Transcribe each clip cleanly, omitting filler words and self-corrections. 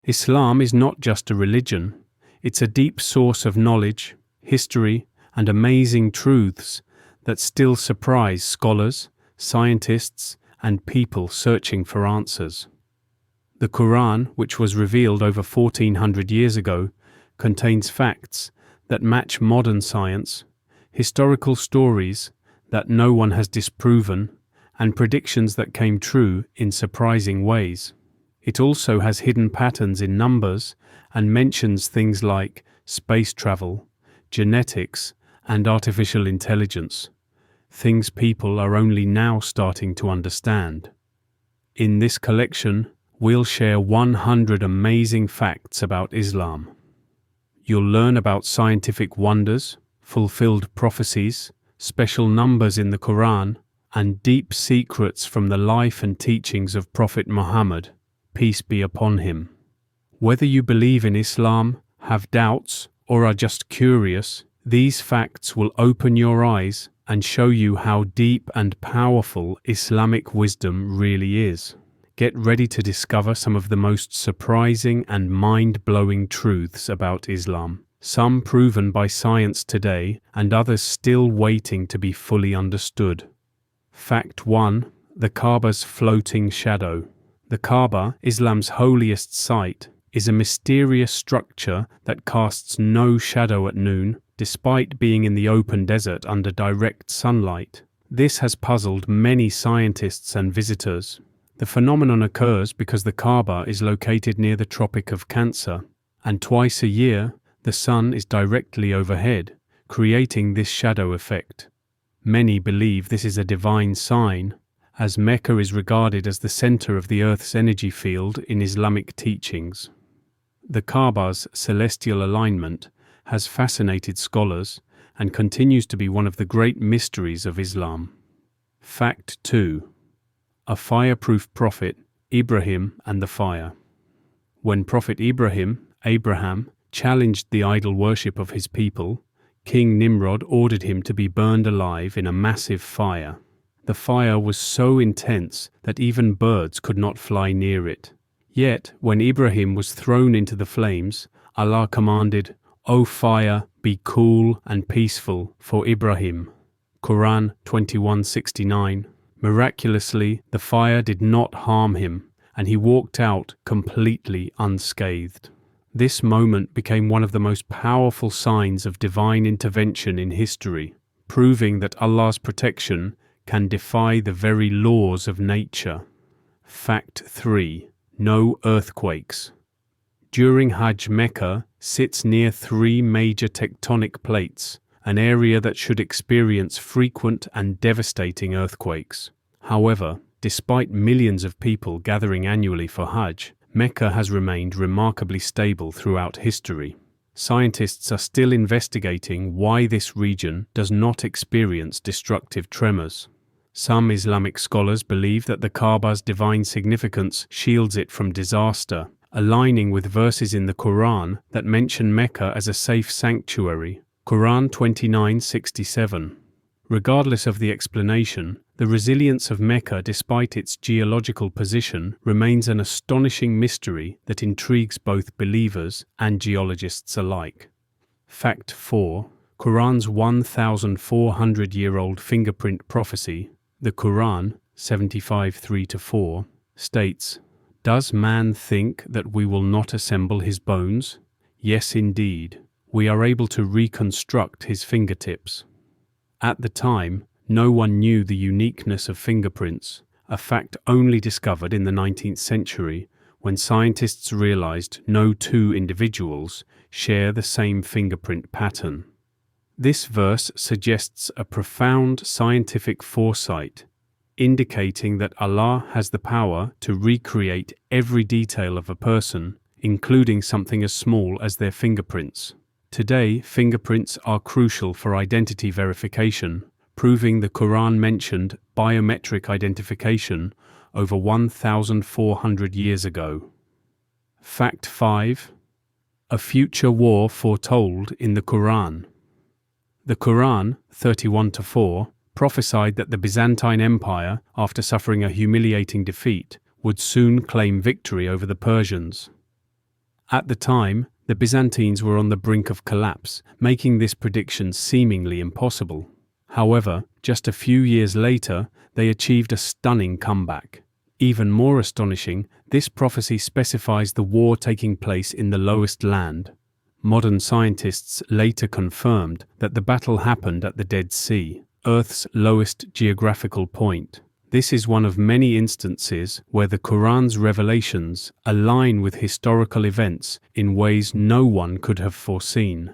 Islam is not just a religion, it's a deep source of knowledge, history, and amazing truths that still surprise scholars, scientists, and people searching for answers. The Quran, which was revealed over 1400 years ago, contains facts that match modern science, historical stories that no one has disproven, and predictions that came true in surprising ways. It also has hidden patterns in numbers and mentions things like space travel, genetics, and artificial intelligence, things people are only now starting to understand. In this collection, we'll share 100 amazing facts about Islam. You'll learn about scientific wonders, fulfilled prophecies, special numbers in the Quran, and deep secrets from the life and teachings of Prophet Muhammad, peace be upon him. Whether you believe in Islam, have doubts, or are just curious, these facts will open your eyes and show you how deep and powerful Islamic wisdom really is. Get ready to discover some of the most surprising and mind-blowing truths about Islam, some proven by science today and others still waiting to be fully understood. Fact 1. The Kaaba's floating shadow. The Kaaba, Islam's holiest site, is a mysterious structure that casts no shadow at noon, despite being in the open desert under direct sunlight. This has puzzled many scientists and visitors. The phenomenon occurs because the Kaaba is located near the Tropic of Cancer, and twice a year the sun is directly overhead, creating this shadow effect. Many believe this is a divine sign, as Mecca is regarded as the center of the Earth's energy field in Islamic teachings. The Kaaba's celestial alignment has fascinated scholars and continues to be one of the great mysteries of Islam. Fact 2. A fireproof prophet, Ibrahim and the fire. When Prophet Abraham, challenged the idol worship of his people, King Nimrod ordered him to be burned alive in a massive fire. The fire was so intense that even birds could not fly near it. Yet, when Ibrahim was thrown into the flames, Allah commanded, "O fire, be cool and peaceful for Ibrahim." Quran 21:69. Miraculously, the fire did not harm him, and he walked out completely unscathed. This moment became one of the most powerful signs of divine intervention in history, proving that Allah's protection can defy the very laws of nature. Fact 3. No earthquakes. During Hajj, Mecca sits near 3 major tectonic plates, an area that should experience frequent and devastating earthquakes. However, despite millions of people gathering annually for Hajj, Mecca has remained remarkably stable throughout history. Scientists are still investigating why this region does not experience destructive tremors. Some Islamic scholars believe that the Kaaba's divine significance shields it from disaster, aligning with verses in the Quran that mention Mecca as a safe sanctuary. Quran 29:67. Regardless of the explanation, the resilience of Mecca despite its geological position remains an astonishing mystery that intrigues both believers and geologists alike. Fact 4. Quran's 1,400-year-old fingerprint prophecy, the Quran 75:3-4, states, "Does man think that we will not assemble his bones? Yes, indeed. We are able to reconstruct his fingertips." At the time, no one knew the uniqueness of fingerprints, a fact only discovered in the 19th century when scientists realized no 2 individuals share the same fingerprint pattern. This verse suggests a profound scientific foresight, indicating that Allah has the power to recreate every detail of a person, including something as small as their fingerprints. Today, fingerprints are crucial for identity verification, proving the Quran mentioned biometric identification over 1,400 years ago. Fact 5. A future war foretold in the Quran. The Quran 31-4 prophesied that the Byzantine Empire, after suffering a humiliating defeat, would soon claim victory over the Persians. At the time, the Byzantines were on the brink of collapse, making this prediction seemingly impossible. However, just a few years later, they achieved a stunning comeback. Even more astonishing, this prophecy specifies the war taking place in the lowest land. Modern scientists later confirmed that the battle happened at the Dead Sea, Earth's lowest geographical point. This is one of many instances where the Quran's revelations align with historical events in ways no one could have foreseen.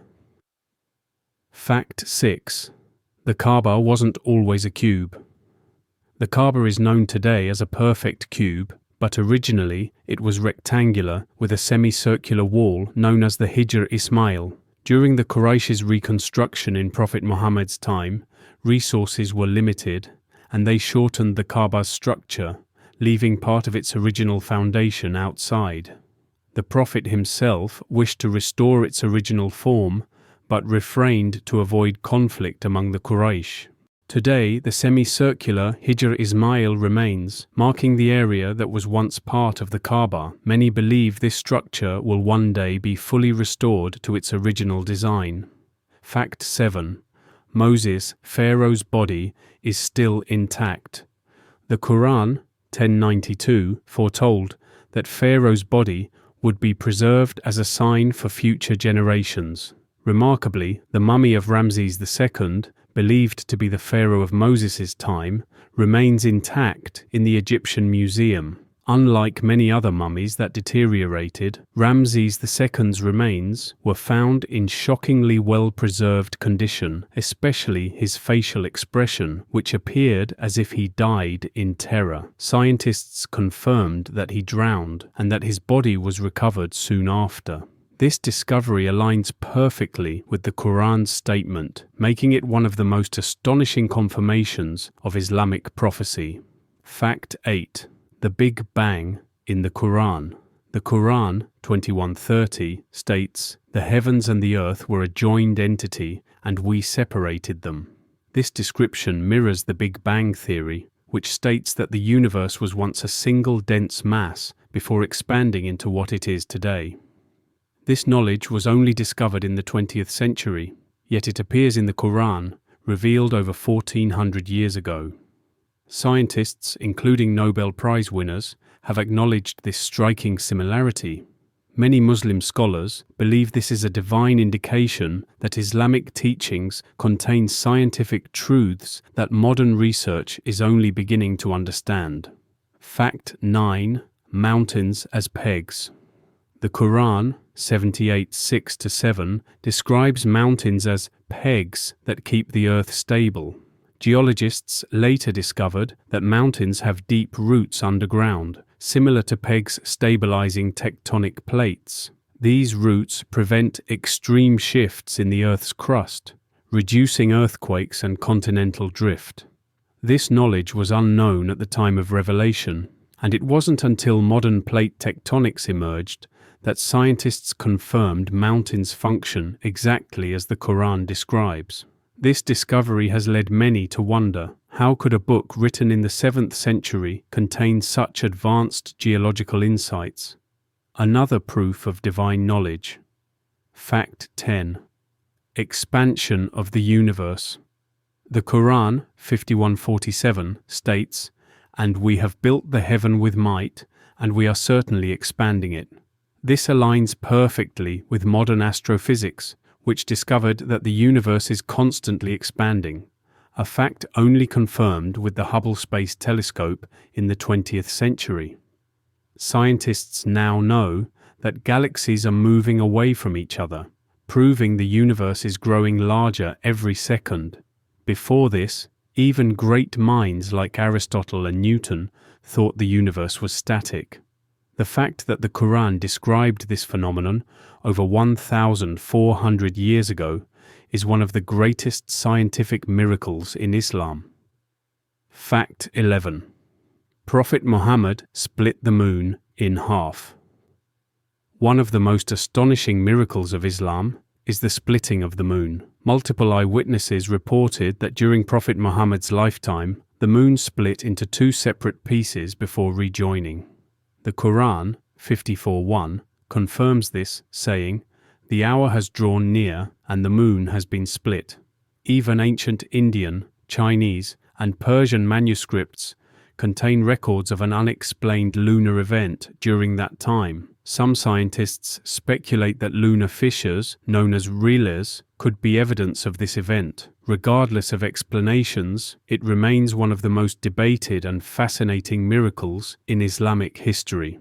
Fact 6. The Kaaba wasn't always a cube. The Kaaba is known today as a perfect cube, but originally it was rectangular with a semicircular wall known as the Hijr Ismail. During the Quraysh's reconstruction in Prophet Muhammad's time, resources were limited, and they shortened the Kaaba's structure, leaving part of its original foundation outside. The Prophet himself wished to restore its original form, but refrained to avoid conflict among the Quraysh. Today, the semicircular Hijr Ismail remains, marking the area that was once part of the Kaaba. Many believe this structure will one day be fully restored to its original design. Fact 7. Moses, Pharaoh's body, is still intact. The Quran, 1092, foretold that Pharaoh's body would be preserved as a sign for future generations. Remarkably, the mummy of Ramses II, believed to be the pharaoh of Moses' time, remains intact in the Egyptian museum. Unlike many other mummies that deteriorated, Ramses II's remains were found in shockingly well-preserved condition, especially his facial expression, which appeared as if he died in terror. Scientists confirmed that he drowned and that his body was recovered soon after. This discovery aligns perfectly with the Quran's statement, making it one of the most astonishing confirmations of Islamic prophecy. Fact 8. The Big Bang in the Quran. The Quran, 2130, states, "The heavens and the earth were a joined entity, and we separated them." This description mirrors the Big Bang theory, which states that the universe was once a single dense mass before expanding into what it is today. This knowledge was only discovered in the 20th century, yet it appears in the Quran, revealed over 1400 years ago. Scientists, including Nobel Prize winners, have acknowledged this striking similarity. Many Muslim scholars believe this is a divine indication that Islamic teachings contain scientific truths that modern research is only beginning to understand. Fact 9. Mountains as pegs. The Quran, 78:6-7, describes mountains as pegs that keep the earth stable. Geologists later discovered that mountains have deep roots underground, similar to pegs stabilizing tectonic plates. These roots prevent extreme shifts in the Earth's crust, reducing earthquakes and continental drift. This knowledge was unknown at the time of revelation, and it wasn't until modern plate tectonics emerged that scientists confirmed mountains function exactly as the Quran describes. This discovery has led many to wonder, how could a book written in the 7th century contain such advanced geological insights? Another proof of divine knowledge. Fact 10. Expansion of the universe. The Quran, 51:47, states, "And we have built the heaven with might, and we are certainly expanding it." This aligns perfectly with modern astrophysics, which discovered that the universe is constantly expanding, a fact only confirmed with the Hubble Space Telescope in the 20th century. Scientists now know that galaxies are moving away from each other, proving the universe is growing larger every second. Before this, even great minds like Aristotle and Newton thought the universe was static. The fact that the Quran described this phenomenon over 1,400 years ago is one of the greatest scientific miracles in Islam. Fact 11. Prophet Muhammad split the moon in half. One of the most astonishing miracles of Islam is the splitting of the moon. Multiple eyewitnesses reported that during Prophet Muhammad's lifetime, the moon split into two separate pieces before rejoining. The Quran, 54:1, confirms this, saying, "The hour has drawn near, and the moon has been split." Even ancient Indian, Chinese, and Persian manuscripts contain records of an unexplained lunar event during that time. Some scientists speculate that lunar fissures, known as relevance, could be evidence of this event. Regardless of explanations, it remains one of the most debated and fascinating miracles in Islamic history.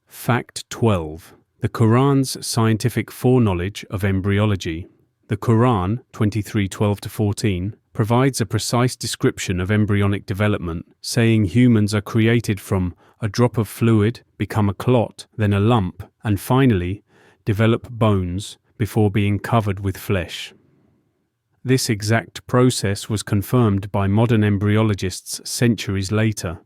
Fact 12. The Quran's scientific foreknowledge of embryology. The Quran, 23:12-14, provides a precise description of embryonic development, saying humans are created from a drop of fluid, become a clot, then a lump, and finally develop bones before being covered with flesh. This exact process was confirmed by modern embryologists centuries later.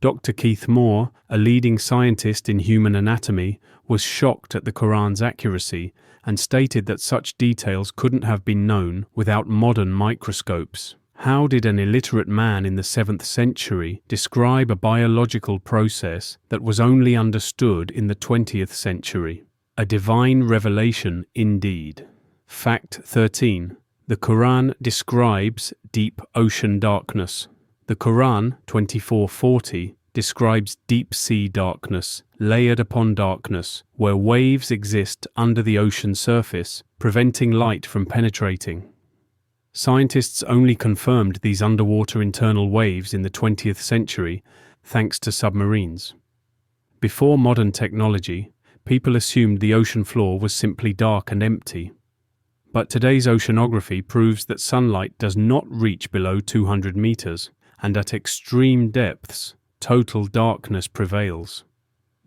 Dr. Keith Moore, a leading scientist in human anatomy, was shocked at the Quran's accuracy and stated that such details couldn't have been known without modern microscopes. How did an illiterate man in the 7th century describe a biological process that was only understood in the 20th century? A divine revelation indeed. Fact 13. The Quran describes deep ocean darkness. The Quran, 24:40, describes deep sea darkness, layered upon darkness, where waves exist under the ocean surface, preventing light from penetrating. Scientists only confirmed these underwater internal waves in the 20th century, thanks to submarines. Before modern technology, people assumed the ocean floor was simply dark and empty. But today's oceanography proves that sunlight does not reach below 200 meters, and at extreme depths, total darkness prevails.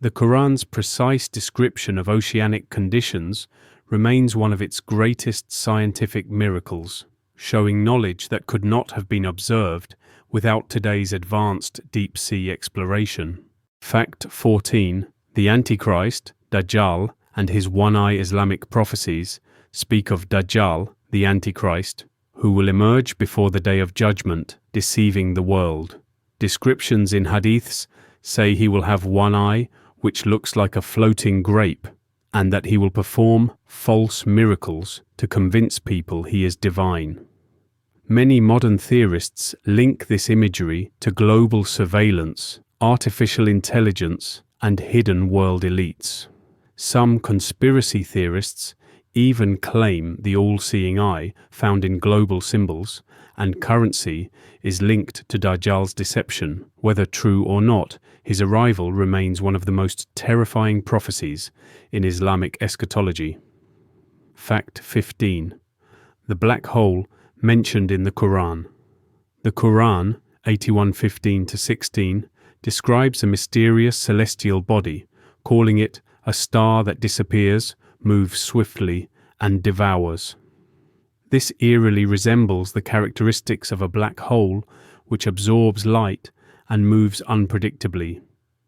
The Quran's precise description of oceanic conditions remains one of its greatest scientific miracles, showing knowledge that could not have been observed without today's advanced deep-sea exploration. Fact 14. The Antichrist, Dajjal, and his one-eye Islamic prophecies speak of Dajjal, the Antichrist, who will emerge before the day of judgment, deceiving the world. Descriptions in hadiths say he will have one eye, which looks like a floating grape, and that he will perform false miracles to convince people he is divine. Many modern theorists link this imagery to global surveillance, artificial intelligence, and hidden world elites. Some conspiracy theorists even claim the all-seeing eye found in global symbols and currency is linked to Dajjal's deception. Whether true or not, his arrival remains one of the most terrifying prophecies in Islamic eschatology. Fact 15. The black hole mentioned in the Quran. The Quran, 81:15-16, describes a mysterious celestial body, calling it a star that disappears, moves swiftly, and devours. This eerily resembles the characteristics of a black hole, which absorbs light and moves unpredictably.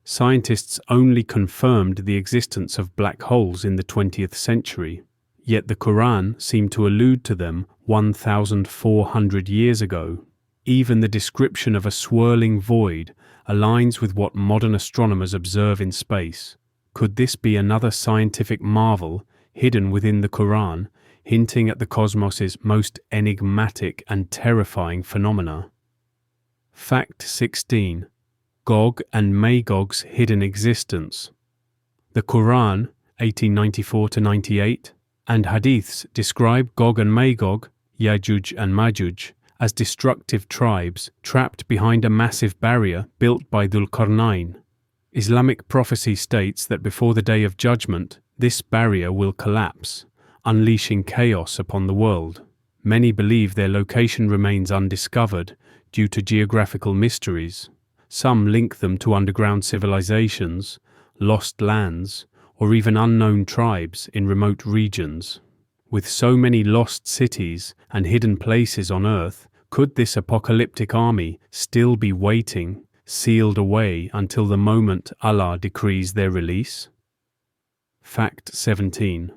Scientists only confirmed the existence of black holes in the 20th century, yet the Quran seemed to allude to them 1,400 years ago. Even the description of a swirling void aligns with what modern astronomers observe in space. Could this be another scientific marvel hidden within the Quran, hinting at the cosmos's most enigmatic and terrifying phenomena? Fact 16. Gog and Magog's hidden existence. The Quran, 1894-98, and Hadiths describe Gog and Magog, Yajuj and Majuj, as destructive tribes trapped behind a massive barrier built by Dhul Qarnayn. Islamic prophecy states that before the Day of Judgment, this barrier will collapse, unleashing chaos upon the world. Many believe their location remains undiscovered due to geographical mysteries. Some link them to underground civilizations, lost lands, or even unknown tribes in remote regions. With so many lost cities and hidden places on Earth, could this apocalyptic army still be waiting, sealed away until the moment Allah decrees their release? Fact 17.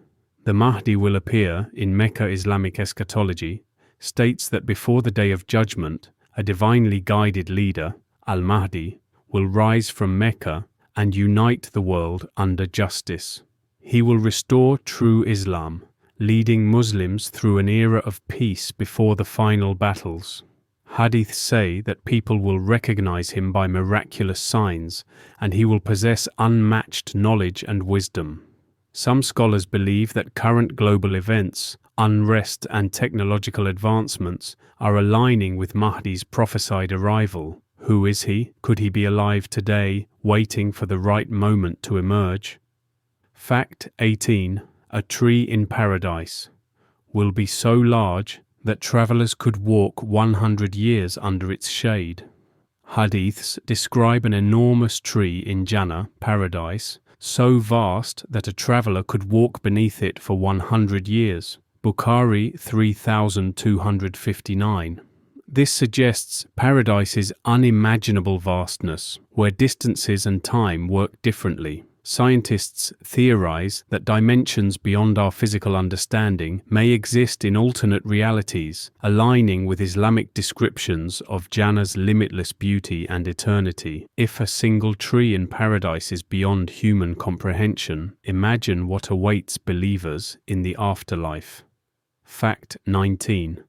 The Mahdi will appear in Mecca. Islamic eschatology states that before the Day of Judgment, a divinely guided leader, Al-Mahdi, will rise from Mecca and unite the world under justice. He will restore true Islam, leading Muslims through an era of peace before the final battles. Hadiths say that people will recognize him by miraculous signs, and he will possess unmatched knowledge and wisdom. Some scholars believe that current global events, unrest and technological advancements are aligning with Mahdi's prophesied arrival. Who is he? Could he be alive today, waiting for the right moment to emerge? Fact 18. A tree in paradise will be so large that travelers could walk 100 years under its shade. Hadiths describe an enormous tree in Jannah, paradise, so vast that a traveler could walk beneath it for 100 years. Bukhari 3259. This suggests paradise's unimaginable vastness, where distances and time work differently. Scientists theorize that dimensions beyond our physical understanding may exist in alternate realities, aligning with Islamic descriptions of Jannah's limitless beauty and eternity. If a single tree in paradise is beyond human comprehension, imagine what awaits believers in the afterlife. Fact 19.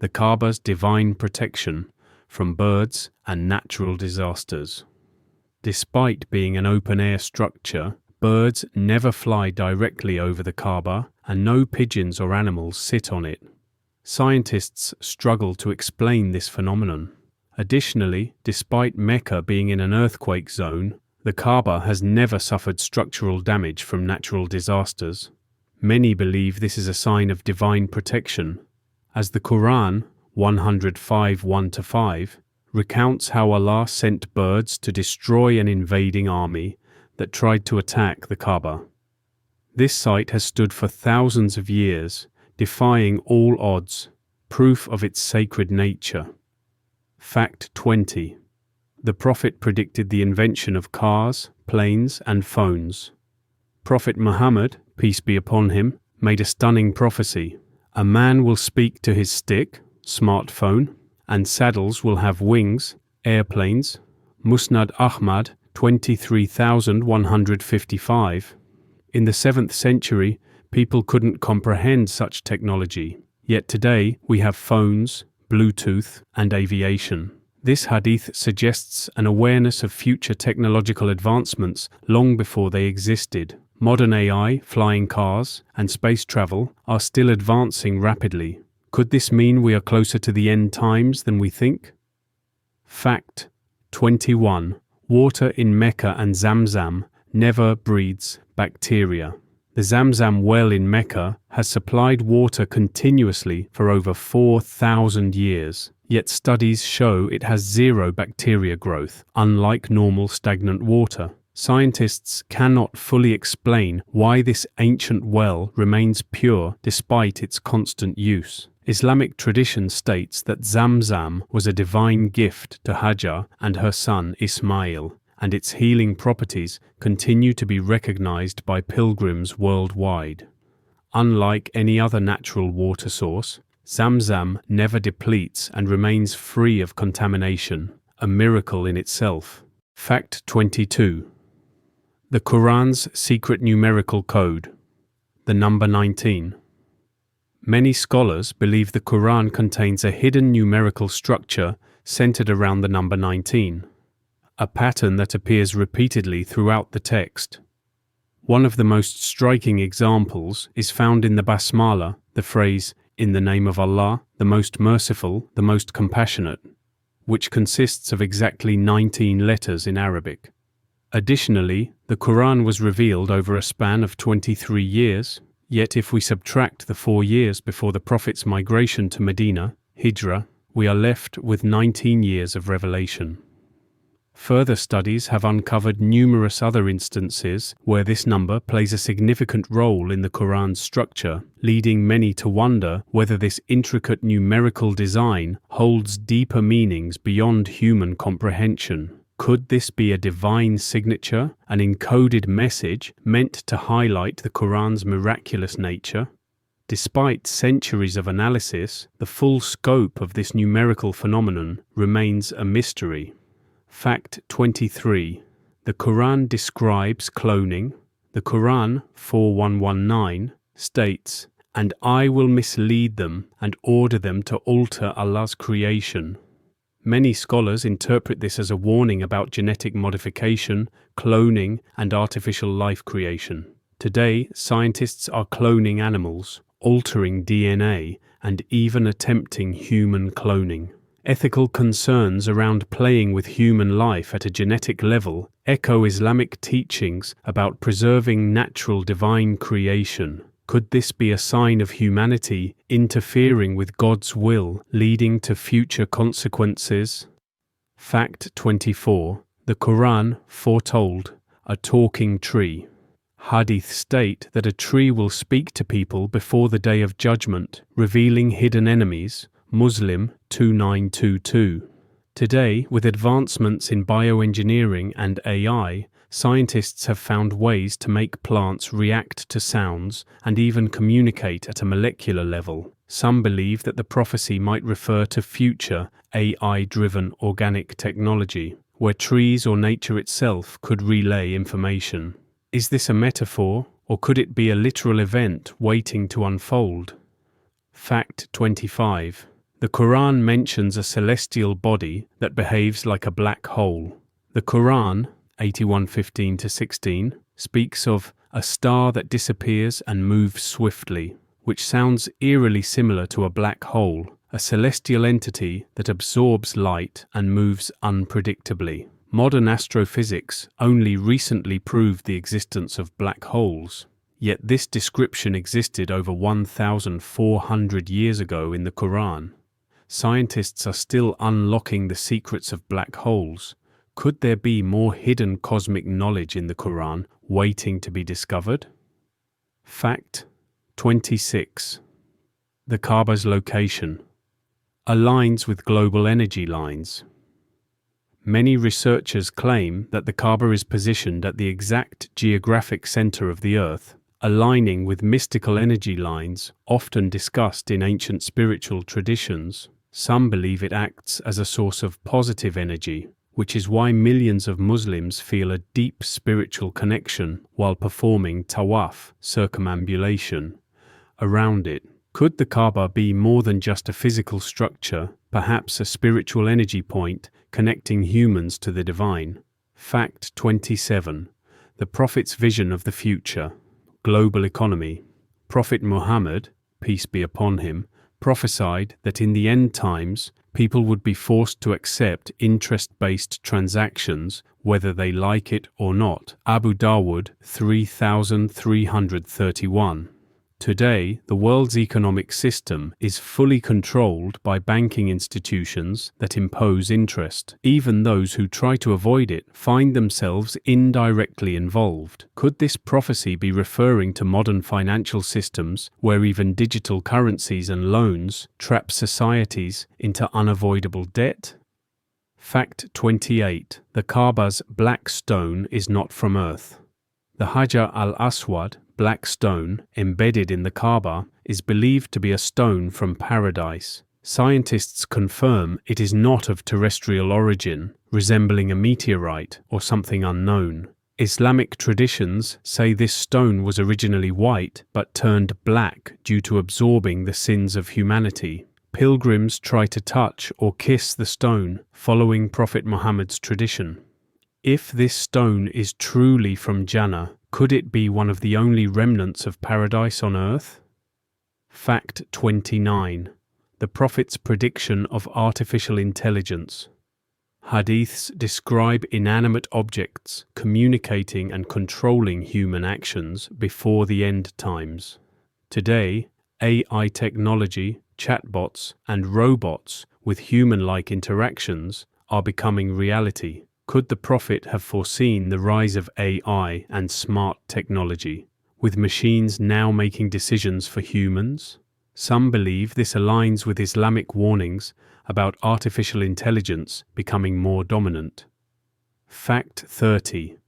The Kaaba's divine protection from birds and natural disasters. Despite being an open-air structure, birds never fly directly over the Kaaba, and no pigeons or animals sit on it. Scientists struggle to explain this phenomenon. Additionally, despite Mecca being in an earthquake zone, the Kaaba has never suffered structural damage from natural disasters. Many believe this is a sign of divine protection, as the Quran 105:1-5 recounts how Allah sent birds to destroy an invading army that tried to attack the Kaaba. This site has stood for thousands of years, defying all odds, proof of its sacred nature. Fact 20. The Prophet predicted the invention of cars, planes, and phones. Prophet Muhammad, peace be upon him, made a stunning prophecy. A man will speak to his stick, smartphone, and saddles will have wings, airplanes. Musnad Ahmad 23,155. In the 7th century, people couldn't comprehend such technology. Yet today we have phones, Bluetooth, and aviation. This hadith suggests an awareness of future technological advancements long before they existed. Modern AI, flying cars, and space travel are still advancing rapidly. Could this mean we are closer to the end times than we think? Fact 21. Water in Mecca and Zamzam never breeds bacteria. The Zamzam well in Mecca has supplied water continuously for over 4,000 years, yet studies show it has zero bacteria growth, unlike normal stagnant water. Scientists cannot fully explain why this ancient well remains pure despite its constant use. Islamic tradition states that Zamzam was a divine gift to Hajar and her son Ismail, and its healing properties continue to be recognized by pilgrims worldwide. Unlike any other natural water source, Zamzam never depletes and remains free of contamination, a miracle in itself. Fact 22. The Quran's secret numerical code, the number 19. Many scholars believe the Quran contains a hidden numerical structure centered around the number 19, a pattern that appears repeatedly throughout the text. One of the most striking examples is found in the Basmala, the phrase, "In the name of Allah, the most merciful, the most compassionate," which consists of exactly 19 letters in Arabic. Additionally, the Quran was revealed over a span of 23 years, yet if we subtract the 4 years before the Prophet's migration to Medina, Hijrah, we are left with 19 years of revelation. Further studies have uncovered numerous other instances where this number plays a significant role in the Quran's structure, leading many to wonder whether this intricate numerical design holds deeper meanings beyond human comprehension. Could this be a divine signature, an encoded message meant to highlight the Quran's miraculous nature? Despite centuries of analysis, the full scope of this numerical phenomenon remains a mystery. Fact 23. The Quran describes cloning, The Quran 4119 states, "And I will mislead them and order them to alter Allah's creation." Many scholars interpret this as a warning about genetic modification, cloning, and artificial life creation. Today, scientists are cloning animals, altering DNA, and even attempting human cloning. Ethical concerns around playing with human life at a genetic level echo Islamic teachings about preserving natural divine creation. Could this be a sign of humanity interfering with God's will, leading to future consequences? Fact 24. The Quran foretold a talking tree. Hadith state that a tree will speak to people before the Day of Judgment, revealing hidden enemies. Muslim 2922. Today, with advancements in bioengineering and AI, scientists have found ways to make plants react to sounds and even communicate at a molecular level. Some believe that the prophecy might refer to future AI-driven organic technology, where trees or nature itself could relay information. Is this a metaphor, or could it be a literal event waiting to unfold? Fact 25. The Quran mentions a celestial body that behaves like a black hole. The Quran 81:15-16 speaks of a star that disappears and moves swiftly, which sounds eerily similar to a black hole, a celestial entity that absorbs light and moves unpredictably. Modern astrophysics only recently proved the existence of black holes, yet this description existed over 1,400 years ago in the Quran. Scientists are still unlocking the secrets of black holes. Could there be more hidden cosmic knowledge in the Quran waiting to be discovered? Fact 26. The Kaaba's location aligns with global energy lines. Many researchers claim that the Kaaba is positioned at the exact geographic center of the Earth, aligning with mystical energy lines often discussed in ancient spiritual traditions. Some believe it acts as a source of positive energy, which is why millions of Muslims feel a deep spiritual connection while performing tawaf, circumambulation, around it. Could the Kaaba be more than just a physical structure, perhaps a spiritual energy point connecting humans to the divine? Fact 27. The Prophet's vision of the future. Global economy. Prophet Muhammad, peace be upon him, prophesied that in the end times, people would be forced to accept interest-based transactions, whether they like it or not. Abu Dawud 3331. Today, the world's economic system is fully controlled by banking institutions that impose interest. Even those who try to avoid it find themselves indirectly involved. Could this prophecy be referring to modern financial systems where even digital currencies and loans trap societies into unavoidable debt? Fact 28. The Kaaba's black stone is not from earth. The Hajar al-Aswad, black stone, embedded in the Kaaba, is believed to be a stone from paradise. Scientists confirm it is not of terrestrial origin, resembling a meteorite or something unknown. Islamic traditions say this stone was originally white but turned black due to absorbing the sins of humanity. Pilgrims try to touch or kiss the stone, following Prophet Muhammad's tradition. If this stone is truly from Jannah, could it be one of the only remnants of paradise on earth? Fact 29. The Prophet's prediction of artificial intelligence. Hadiths describe inanimate objects communicating and controlling human actions before the end times. Today, AI technology, chatbots, and robots with human-like interactions are becoming reality. Could the Prophet have foreseen the rise of AI and smart technology, with machines now making decisions for humans? Some believe this aligns with Islamic warnings about artificial intelligence becoming more dominant. Fact 30.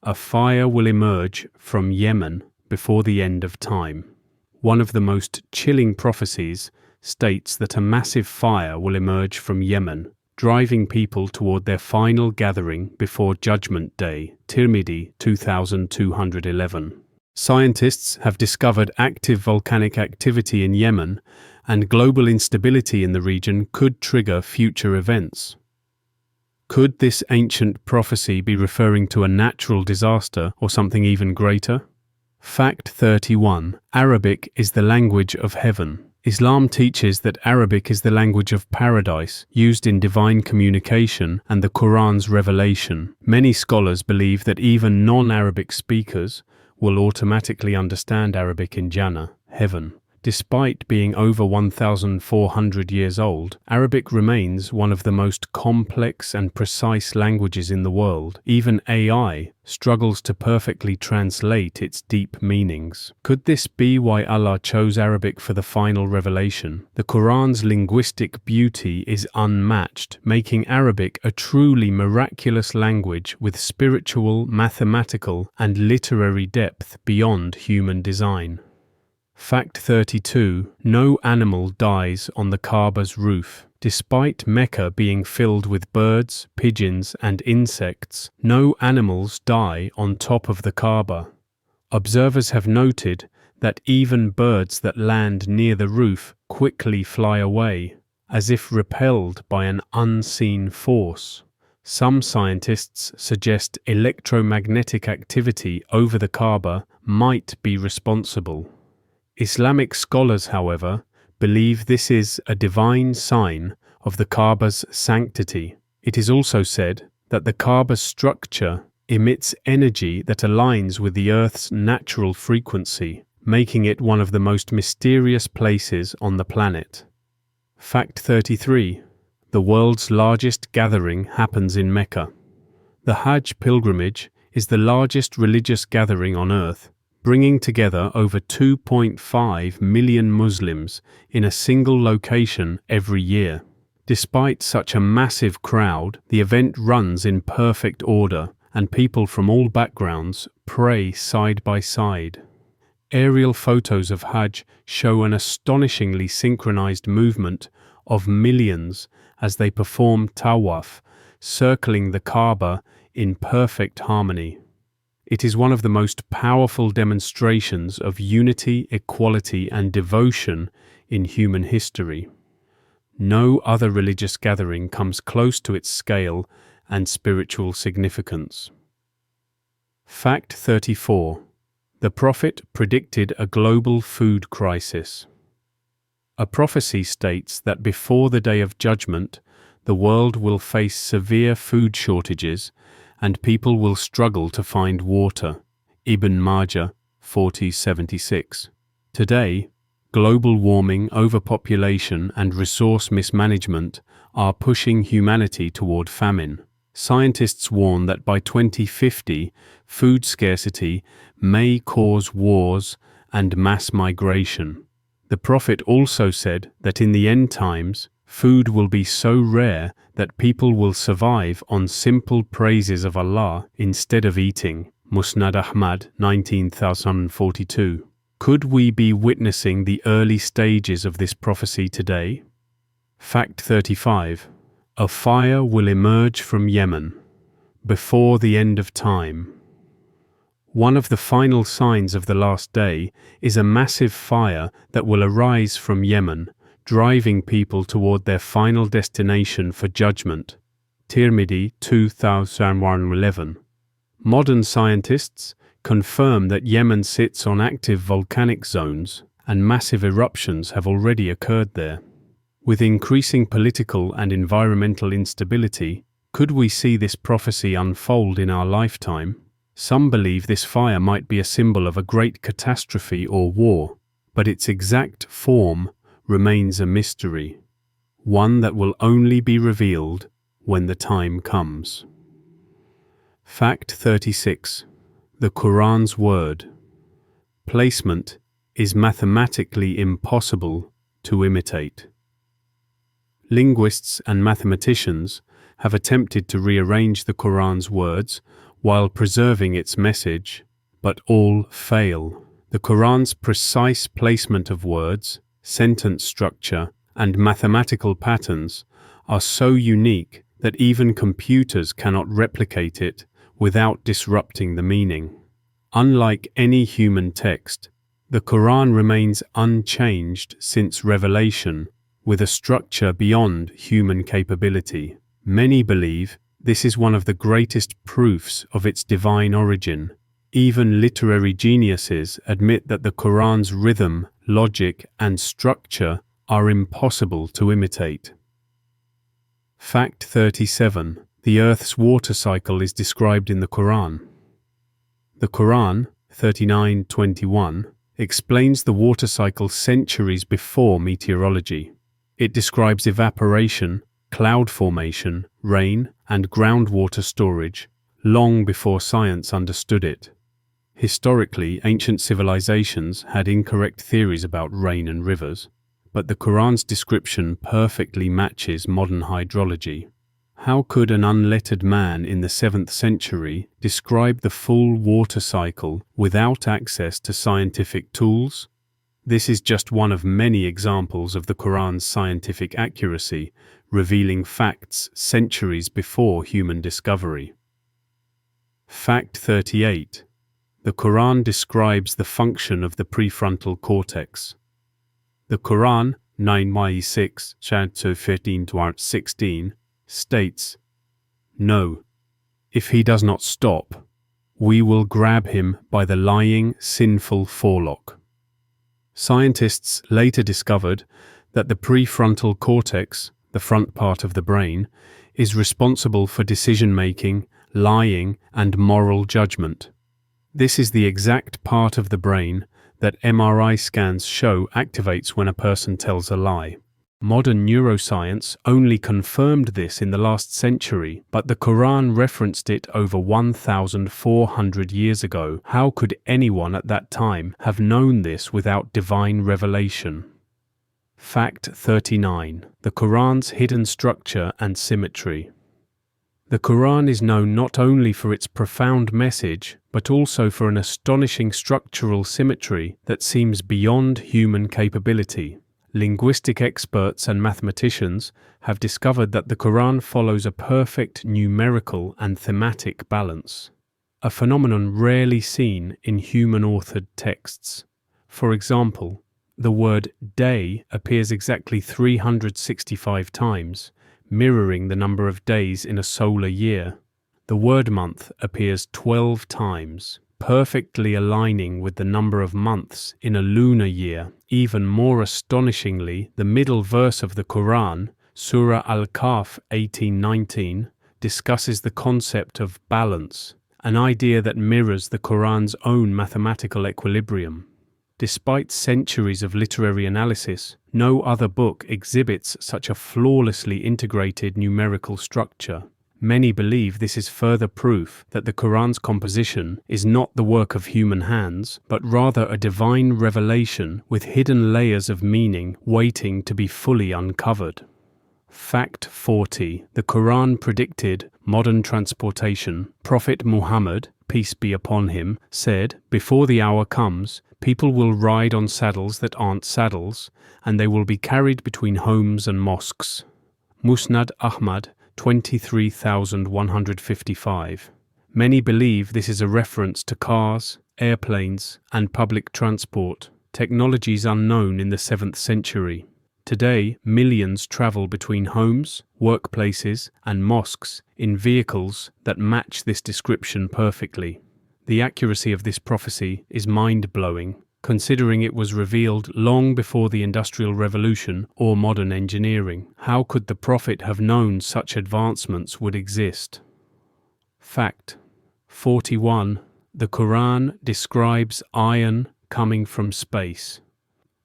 A fire will emerge from Yemen before the end of time. One of the most chilling prophecies states that a massive fire will emerge from Yemen driving people toward their final gathering before Judgment Day, Tirmidhi 2211. Scientists have discovered active volcanic activity in Yemen, and global instability in the region could trigger future events. Could this ancient prophecy be referring to a natural disaster or something even greater? Fact 31. Arabic is the language of heaven. Islam teaches that Arabic is the language of paradise, used in divine communication and the Quran's revelation. Many scholars believe that even non-Arabic speakers will automatically understand Arabic in Jannah, heaven. Despite being over 1,400 years old, Arabic remains one of the most complex and precise languages in the world. Even AI struggles to perfectly translate its deep meanings. Could this be why Allah chose Arabic for the final revelation? The Quran's linguistic beauty is unmatched, making Arabic a truly miraculous language with spiritual, mathematical, and literary depth beyond human design. Fact 32. No animal dies on the Kaaba's roof. Despite Mecca being filled with birds, pigeons, and insects, no animals die on top of the Kaaba. Observers have noted that even birds that land near the roof quickly fly away, as if repelled by an unseen force. Some scientists suggest electromagnetic activity over the Kaaba might be responsible. Islamic scholars, however, believe this is a divine sign of the Kaaba's sanctity. It is also said that the Kaaba's structure emits energy that aligns with the Earth's natural frequency, making it one of the most mysterious places on the planet. Fact 33. The world's largest gathering happens in Mecca. The Hajj pilgrimage is the largest religious gathering on Earth, bringing together over 2.5 million Muslims in a single location every year. Despite such a massive crowd, the event runs in perfect order, and people from all backgrounds pray side by side. Aerial photos of Hajj show an astonishingly synchronized movement of millions as they perform tawaf, circling the Kaaba in perfect harmony. It is one of the most powerful demonstrations of unity, equality, and devotion in human history. No other religious gathering comes close to its scale and spiritual significance. Fact 34. The Prophet predicted a global food crisis. A prophecy states that before the Day of Judgment, the world will face severe food shortages and people will struggle to find water. Ibn Majah 4076. Today, global warming, overpopulation, and resource mismanagement are pushing humanity toward famine. Scientists warn that by 2050, food scarcity may cause wars and mass migration. The Prophet also said that in the end times, food will be so rare that people will survive on simple praises of Allah instead of eating. Musnad Ahmad 19042. Could we be witnessing the early stages of this prophecy today? Fact 35. A fire will emerge from Yemen before the end of time. One of the final signs of the last day is a massive fire that will arise from Yemen, driving people toward their final destination for judgment. Tirmidhi 2111. Modern scientists confirm that Yemen sits on active volcanic zones and massive eruptions have already occurred there. With increasing political and environmental instability, could we see this prophecy unfold in our lifetime? Some believe this fire might be a symbol of a great catastrophe or war, but its exact form remains a mystery, one that will only be revealed when the time comes. Fact 36. The Quran's word. Placement is mathematically impossible to imitate. Linguists and mathematicians have attempted to rearrange the Quran's words while preserving its message, but all fail. The Quran's precise placement of words, sentence structure, and mathematical patterns are so unique that even computers cannot replicate it without disrupting the meaning. Unlike any human text, the Quran remains unchanged since revelation, with a structure beyond human capability. Many believe this is one of the greatest proofs of its divine origin. Even literary geniuses admit that the Quran's rhythm, logic, and structure are impossible to imitate. Fact 37. The Earth's water cycle is described in the Quran. The Quran, 39:21, explains the water cycle centuries before meteorology. It describes evaporation, cloud formation, rain, and groundwater storage long before science understood it. Historically, ancient civilizations had incorrect theories about rain and rivers, but the Quran's description perfectly matches modern hydrology. How could an unlettered man in the 7th century describe the full water cycle without access to scientific tools? This is just one of many examples of the Quran's scientific accuracy, revealing facts centuries before human discovery. Fact 38. The Quran describes the function of the prefrontal cortex. The Quran, 9:6, chapter 15-16, states, "No, if he does not stop, we will grab him by the lying, sinful forelock." Scientists later discovered that the prefrontal cortex, the front part of the brain, is responsible for decision-making, lying, and moral judgment. This is the exact part of the brain that MRI scans show activates when a person tells a lie. Modern neuroscience only confirmed this in the last century, but the Quran referenced it over 1,400 years ago. How could anyone at that time have known this without divine revelation? Fact 39. The Quran's hidden structure and symmetry. The Quran is known not only for its profound message, but also for an astonishing structural symmetry that seems beyond human capability. Linguistic experts and mathematicians have discovered that the Quran follows a perfect numerical and thematic balance, a phenomenon rarely seen in human-authored texts. For example, the word day appears exactly 365 times, mirroring the number of days in a solar year. The word month appears 12 times, perfectly aligning with the number of months in a lunar year. Even more astonishingly, the middle verse of the Quran, Surah Al-Kahf 18:19, discusses the concept of balance, an idea that mirrors the Quran's own mathematical equilibrium. Despite centuries of literary analysis, no other book exhibits such a flawlessly integrated numerical structure. Many believe this is further proof that the Quran's composition is not the work of human hands, but rather a divine revelation with hidden layers of meaning waiting to be fully uncovered. Fact 40. The Quran predicted modern transportation. Prophet Muhammad, peace be upon him, said, "Before the hour comes, people will ride on saddles that aren't saddles, and they will be carried between homes and mosques." Musnad Ahmad, 23,155. Many believe this is a reference to cars, airplanes, and public transport, technologies unknown in the 7th century. Today, millions travel between homes, workplaces, and mosques in vehicles that match this description perfectly. The accuracy of this prophecy is mind-blowing, considering it was revealed long before the Industrial Revolution or modern engineering. How could the Prophet have known such advancements would exist? Fact 41. The Quran describes iron coming from space.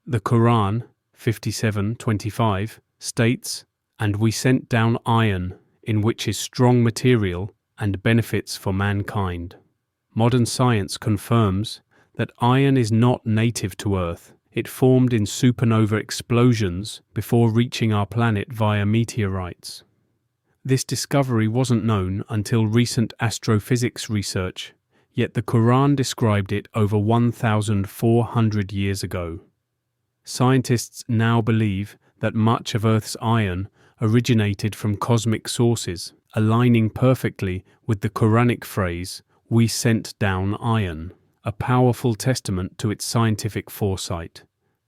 The Quran, 57:25, states, "And we sent down iron, in which is strong material and benefits for mankind." Modern science confirms that iron is not native to Earth. It formed in supernova explosions before reaching our planet via meteorites. This discovery wasn't known until recent astrophysics research, yet the Quran described it over 1,400 years ago. Scientists now believe that much of Earth's iron originated from cosmic sources, aligning perfectly with the Quranic phrase, "We sent down iron," a powerful testament to its scientific foresight.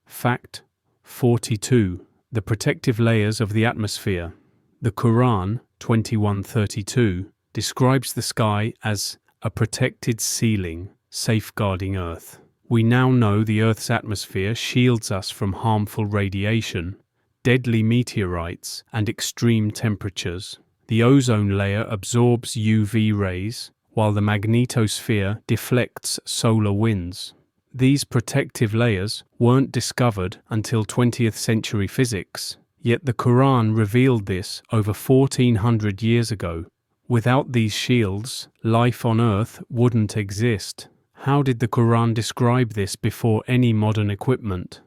Fact 42. The protective layers of the atmosphere. The Quran 21:32 describes the sky as a protected ceiling, safeguarding Earth. We now know the Earth's atmosphere shields us from harmful radiation, deadly meteorites, and extreme temperatures. The ozone layer absorbs UV rays, while the magnetosphere deflects solar winds. These protective layers weren't discovered until 20th century physics, yet the Quran revealed this over 1400 years ago. Without these shields, life on Earth wouldn't exist. How did the Quran describe this before any modern equipment?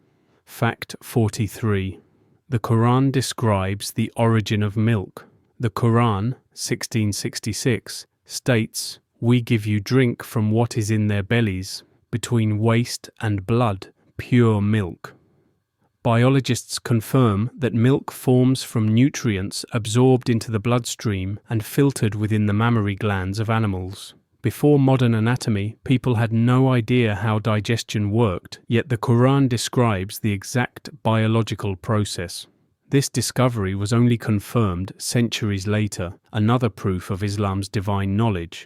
Fact 43. The Quran describes the origin of milk. The Quran, 1666, states, "We give you drink from what is in their bellies, between waste and blood, pure milk." Biologists confirm that milk forms from nutrients absorbed into the bloodstream and filtered within the mammary glands of animals. Before modern anatomy, people had no idea how digestion worked, yet the Quran describes the exact biological process. This discovery was only confirmed centuries later, another proof of Islam's divine knowledge.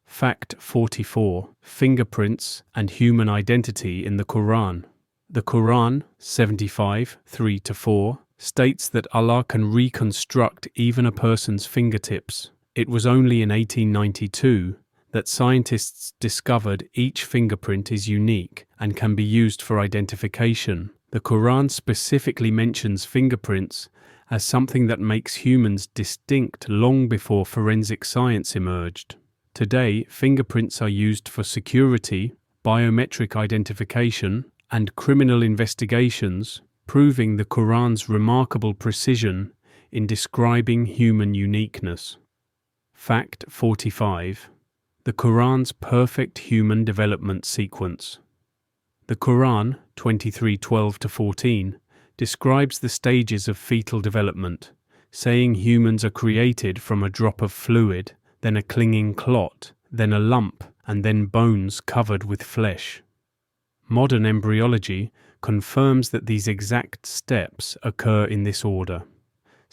Fact 44. Fingerprints and human identity in the Quran. The Quran, 75:3-4, states that Allah can reconstruct even a person's fingertips. It was only in 1892 that scientists discovered each fingerprint is unique and can be used for identification. The Quran specifically mentions fingerprints as something that makes humans distinct long before forensic science emerged. Today, fingerprints are used for security, biometric identification, and criminal investigations, proving the Quran's remarkable precision in describing human uniqueness. Fact 45. The Quran's perfect human development sequence. The Quran, 23:12-14, describes the stages of fetal development, saying humans are created from a drop of fluid, then a clinging clot, then a lump, and then bones covered with flesh. Modern embryology confirms that these exact steps occur in this order.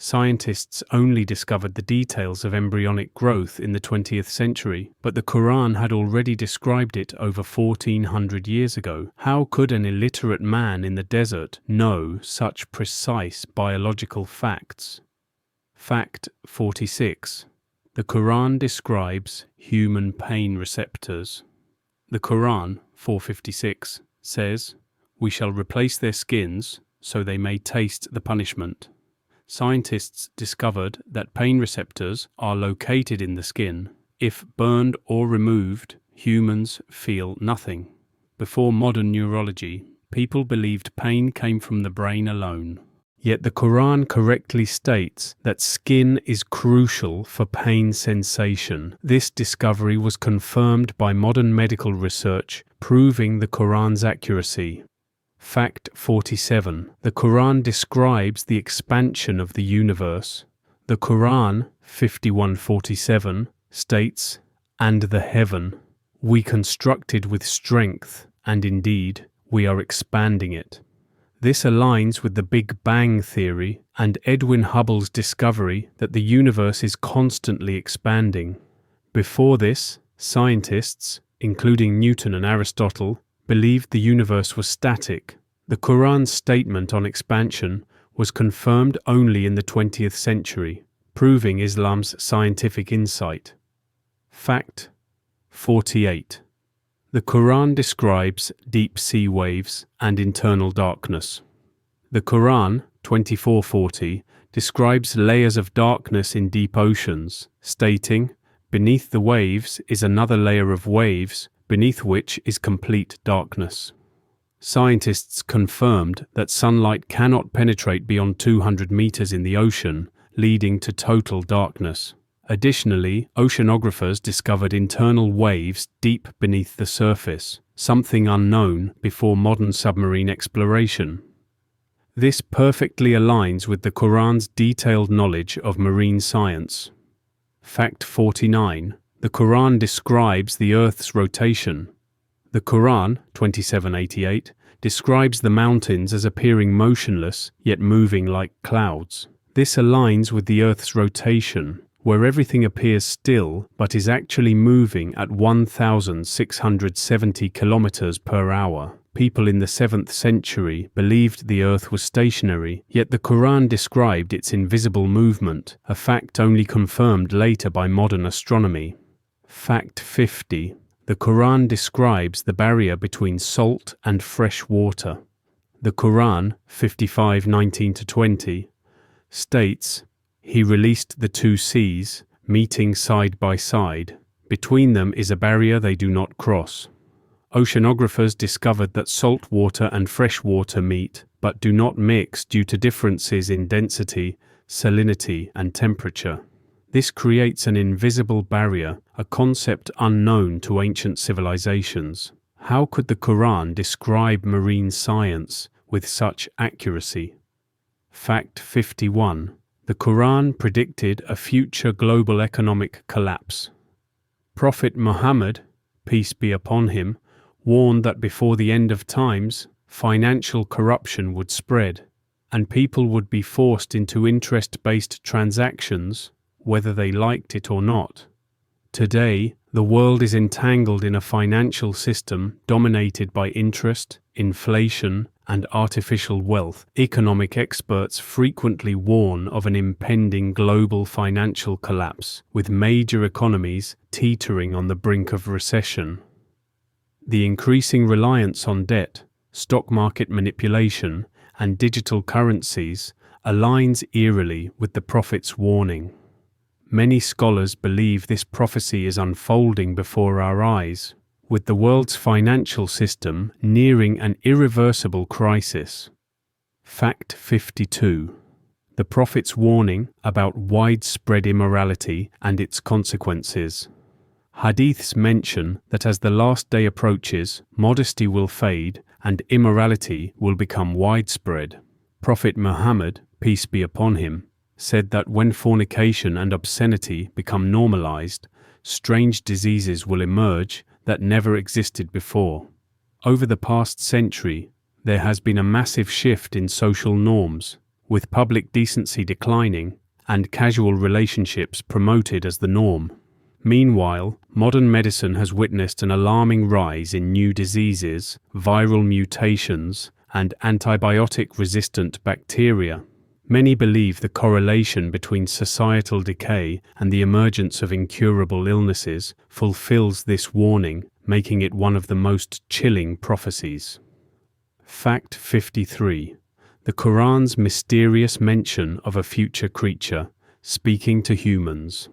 Scientists only discovered the details of embryonic growth in the 20th century, but the Quran had already described it over 1400 years ago. How could an illiterate man in the desert know such precise biological facts? Fact 46. The Quran describes human pain receptors. The Quran, 456, says, "We shall replace their skins so they may taste the punishment." Scientists discovered that pain receptors are located in the skin. If burned or removed, humans feel nothing. Before modern neurology, people believed pain came from the brain alone. Yet the Quran correctly states that skin is crucial for pain sensation. This discovery was confirmed by modern medical research, proving the Quran's accuracy. Fact 47. The Quran describes the expansion of the universe. The Quran, 51:47, states, "And the heaven, we constructed with strength, and indeed, we are expanding it." This aligns with the Big Bang theory and Edwin Hubble's discovery that the universe is constantly expanding. Before this, scientists, including Newton and Aristotle, believed the universe was static. The Quran's statement on expansion was confirmed only in the 20th century, proving Islam's scientific insight. Fact 48. The Quran describes deep sea waves and internal darkness. The Quran, 24:40, describes layers of darkness in deep oceans, stating, "Beneath the waves is another layer of waves, beneath which is complete darkness." Scientists confirmed that sunlight cannot penetrate beyond 200 meters in the ocean, leading to total darkness. Additionally, oceanographers discovered internal waves deep beneath the surface, something unknown before modern submarine exploration. This perfectly aligns with the Quran's detailed knowledge of marine science. Fact 49. The Quran describes the Earth's rotation. The Quran, 2788, describes the mountains as appearing motionless yet moving like clouds. This aligns with the Earth's rotation, where everything appears still but is actually moving at 1,670 kilometers per hour. People in the 7th century believed the Earth was stationary, yet the Quran described its invisible movement, a fact only confirmed later by modern astronomy. Fact 50. The Quran describes the barrier between salt and fresh water. The Quran, 55:19-20, states, "He released the two seas, meeting side by side. Between them is a barrier they do not cross." Oceanographers discovered that salt water and fresh water meet, but do not mix due to differences in density, salinity, and temperature. This creates an invisible barrier, a concept unknown to ancient civilizations. How could the Quran describe marine science with such accuracy? Fact 51. The Quran predicted a future global economic collapse. Prophet Muhammad, peace be upon him, warned that before the end of times, financial corruption would spread, and people would be forced into interest-based transactions, whether they liked it or not. Today, the world is entangled in a financial system dominated by interest, inflation, and artificial wealth. Economic experts frequently warn of an impending global financial collapse, with major economies teetering on the brink of recession. The increasing reliance on debt, stock market manipulation, and digital currencies aligns eerily with the Prophet's warning. Many scholars believe this prophecy is unfolding before our eyes, with the world's financial system nearing an irreversible crisis. Fact 52. The Prophet's warning about widespread immorality and its consequences. Hadiths mention that as the last day approaches, modesty will fade and immorality will become widespread. Prophet Muhammad, peace be upon him, said that when fornication and obscenity become normalized, strange diseases will emerge that never existed before. Over the past century, there has been a massive shift in social norms, with public decency declining and casual relationships promoted as the norm. Meanwhile, modern medicine has witnessed an alarming rise in new diseases, viral mutations, and antibiotic-resistant bacteria. Many believe the correlation between societal decay and the emergence of incurable illnesses fulfills this warning, making it one of the most chilling prophecies. Fact 53. The Quran's mysterious mention of a future creature, speaking to humans.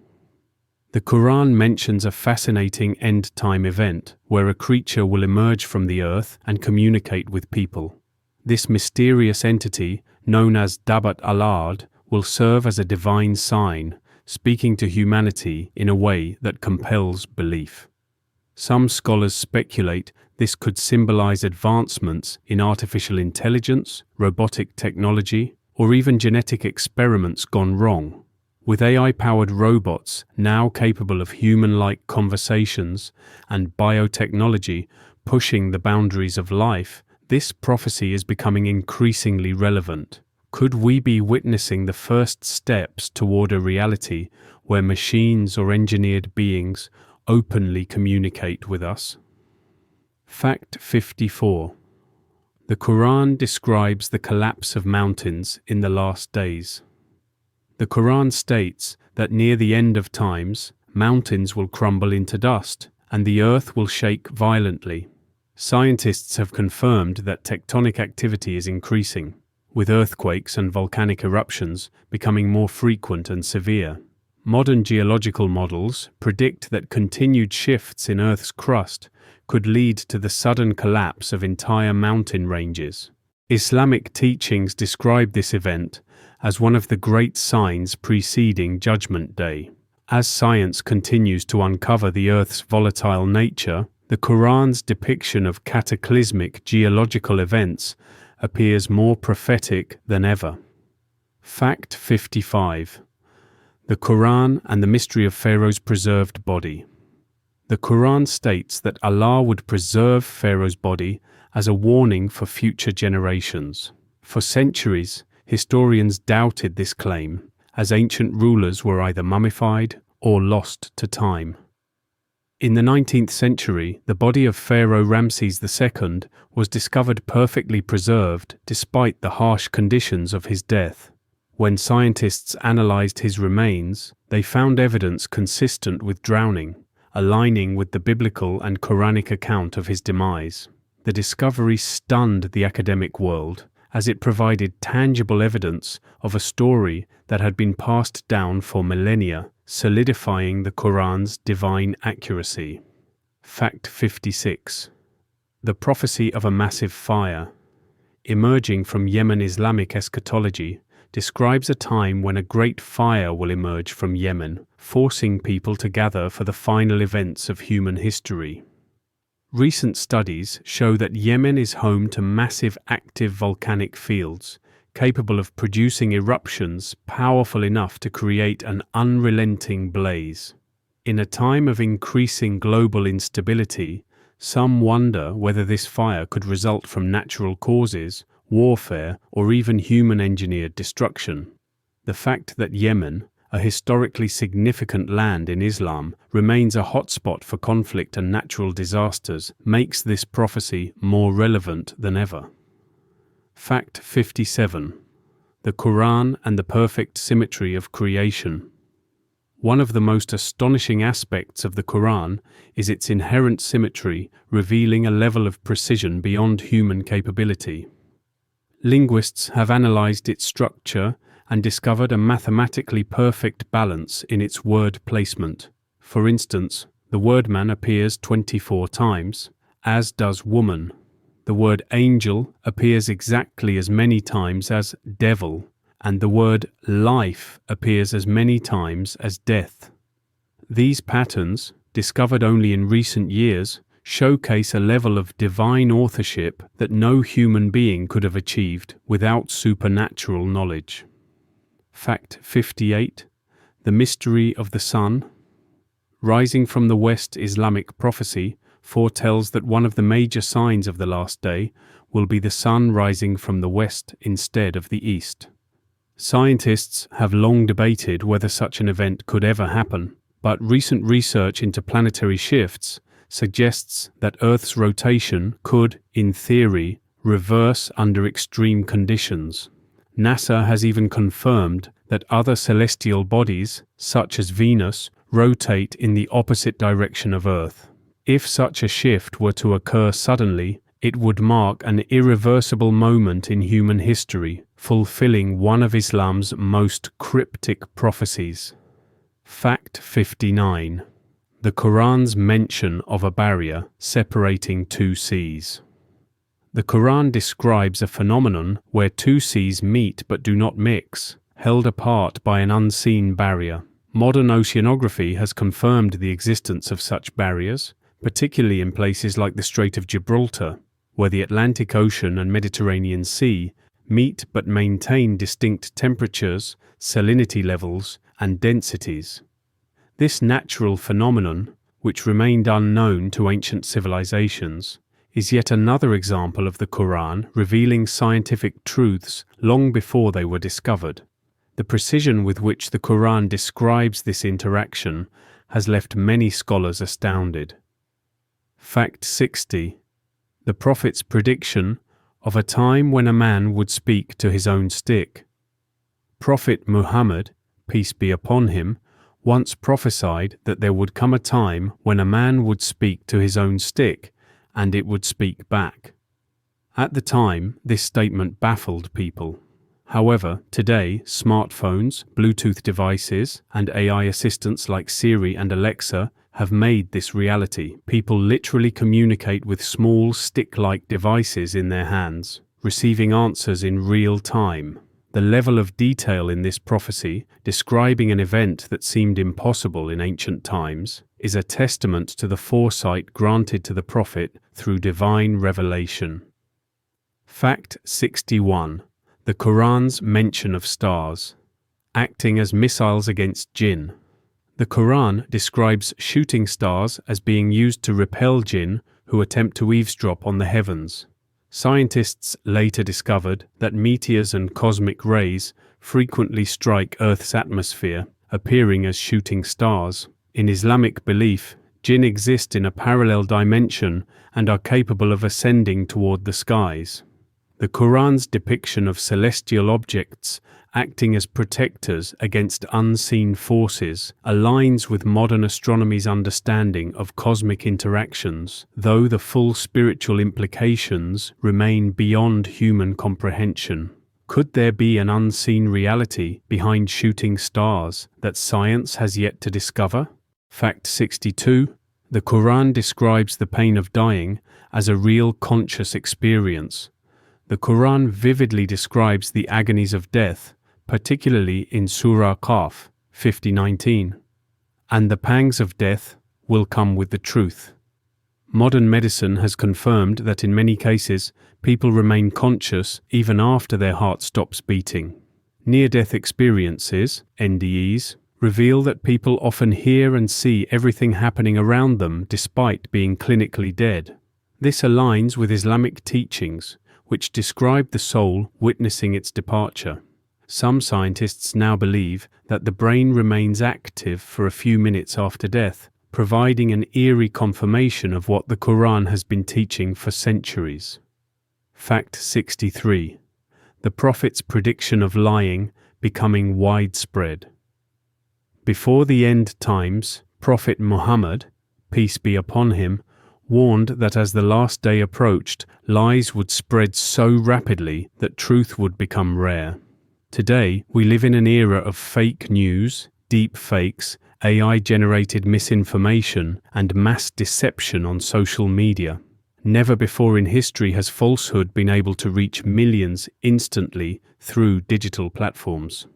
The Quran mentions a fascinating end-time event where a creature will emerge from the earth and communicate with people. This mysterious entity, known as Dabat al-Ard, will serve as a divine sign, speaking to humanity in a way that compels belief. Some scholars speculate this could symbolize advancements in artificial intelligence, robotic technology, or even genetic experiments gone wrong. With AI-powered robots now capable of human-like conversations and biotechnology pushing the boundaries of life, this prophecy is becoming increasingly relevant. Could we be witnessing the first steps toward a reality where machines or engineered beings openly communicate with us? Fact 54. The Quran describes the collapse of mountains in the last days. The Quran states that near the end of times, mountains will crumble into dust and the earth will shake violently. Scientists have confirmed that tectonic activity is increasing, with earthquakes and volcanic eruptions becoming more frequent and severe. Modern geological models predict that continued shifts in Earth's crust could lead to the sudden collapse of entire mountain ranges. Islamic teachings describe this event as one of the great signs preceding Judgment Day. As science continues to uncover the Earth's volatile nature, the Quran's depiction of cataclysmic geological events appears more prophetic than ever. Fact 55. The Quran and the mystery of Pharaoh's preserved body. The Quran states that Allah would preserve Pharaoh's body as a warning for future generations. For centuries, historians doubted this claim, as ancient rulers were either mummified or lost to time. In the 19th century, the body of Pharaoh Ramses II was discovered perfectly preserved despite the harsh conditions of his death. When scientists analyzed his remains, they found evidence consistent with drowning, aligning with the biblical and Quranic account of his demise. The discovery stunned the academic world, as it provided tangible evidence of a story that had been passed down for millennia, solidifying the Quran's divine accuracy. Fact 56. The prophecy of a massive fire. Emerging from Yemen Islamic eschatology describes a time when a great fire will emerge from Yemen, forcing people to gather for the final events of human history. Recent studies show that Yemen is home to massive active volcanic fields, capable of producing eruptions powerful enough to create an unrelenting blaze. In a time of increasing global instability, some wonder whether this fire could result from natural causes, warfare, or even human-engineered destruction. The fact that Yemen, a historically significant land in Islam, remains a hotspot for conflict and natural disasters makes this prophecy more relevant than ever. Fact 57. The Quran and the perfect symmetry of creation. One of the most astonishing aspects of the Quran is its inherent symmetry, revealing a level of precision beyond human capability. Linguists have analyzed its structure and discovered a mathematically perfect balance in its word placement. For instance, the word man appears 24 times, as does woman. The word angel appears exactly as many times as devil, and the word life appears as many times as death. These patterns, discovered only in recent years, showcase a level of divine authorship that no human being could have achieved without supernatural knowledge. Fact 58. The mystery of the sun. Rising from the West Islamic prophecy foretells that one of the major signs of the last day will be the sun rising from the west instead of the east. Scientists have long debated whether such an event could ever happen, but recent research into planetary shifts suggests that Earth's rotation could, in theory, reverse under extreme conditions. NASA has even confirmed that other celestial bodies, such as Venus, rotate in the opposite direction of Earth. If such a shift were to occur suddenly, it would mark an irreversible moment in human history, fulfilling one of Islam's most cryptic prophecies. Fact 59. The Quran's mention of a barrier separating two seas. The Quran describes a phenomenon where two seas meet but do not mix, held apart by an unseen barrier. Modern oceanography has confirmed the existence of such barriers, particularly in places like the Strait of Gibraltar, where the Atlantic Ocean and Mediterranean Sea meet but maintain distinct temperatures, salinity levels, and densities. This natural phenomenon, which remained unknown to ancient civilizations, is yet another example of the Quran revealing scientific truths long before they were discovered. The precision with which the Quran describes this interaction has left many scholars astounded. Fact 60. The Prophet's prediction of a time when a man would speak to his own stick. Prophet Muhammad, peace be upon him, once prophesied that there would come a time when a man would speak to his own stick, and it would speak back. At the time, this statement baffled people. However, today, smartphones, Bluetooth devices, and AI assistants like Siri and Alexa have made this reality. People literally communicate with small stick-like devices in their hands, receiving answers in real time. The level of detail in this prophecy, describing an event that seemed impossible in ancient times, is a testament to the foresight granted to the prophet through divine revelation. Fact 61. The Quran's mention of stars, acting as missiles against jinn. The Quran describes shooting stars as being used to repel jinn who attempt to eavesdrop on the heavens. Scientists later discovered that meteors and cosmic rays frequently strike Earth's atmosphere, appearing as shooting stars. In Islamic belief, jinn exist in a parallel dimension and are capable of ascending toward the skies. The Quran's depiction of celestial objects acting as protectors against unseen forces aligns with modern astronomy's understanding of cosmic interactions, though the full spiritual implications remain beyond human comprehension. Could there be an unseen reality behind shooting stars that science has yet to discover? Fact 62. The Quran describes the pain of dying as a real conscious experience. The Quran vividly describes the agonies of death, particularly in Surah Qaf 50:19. And the pangs of death will come with the truth. Modern medicine has confirmed that in many cases, people remain conscious even after their heart stops beating. Near-death experiences, NDEs, reveal that people often hear and see everything happening around them despite being clinically dead. This aligns with Islamic teachings, which describe the soul witnessing its departure. Some scientists now believe that the brain remains active for a few minutes after death, providing an eerie confirmation of what the Quran has been teaching for centuries. Fact 63. The Prophet's prediction of lying becoming widespread. Before the end times, Prophet Muhammad, peace be upon him, warned that as the last day approached, lies would spread so rapidly that truth would become rare. Today, we live in an era of fake news, deep fakes, AI-generated misinformation, and mass deception on social media. Never before in history has falsehood been able to reach millions instantly through digital platforms.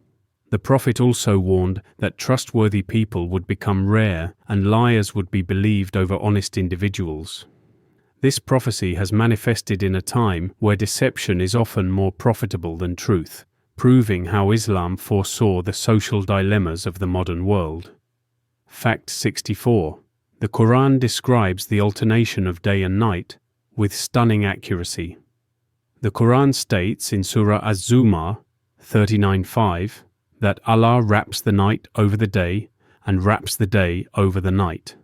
The Prophet also warned that trustworthy people would become rare and liars would be believed over honest individuals. This prophecy has manifested in a time where deception is often more profitable than truth, proving how Islam foresaw the social dilemmas of the modern world. Fact 64. The Quran describes the alternation of day and night with stunning accuracy. The Quran states in Surah Az-Zumar 39:5 that Allah wraps the night over the day and wraps the day over the night.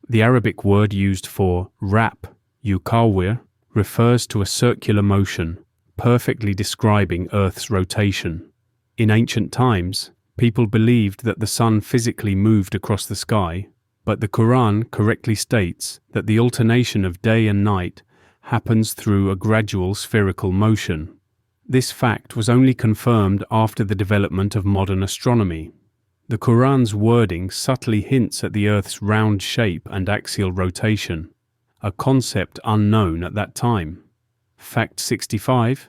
The Arabic word used for wrap, yukawir, refers to a circular motion, perfectly describing Earth's rotation. In ancient times, people believed that the sun physically moved across the sky, but the Quran correctly states that the alternation of day and night happens through a gradual spherical motion. This fact was only confirmed after the development of modern astronomy. The Quran's wording subtly hints at the Earth's round shape and axial rotation, a concept unknown at that time. Fact 65.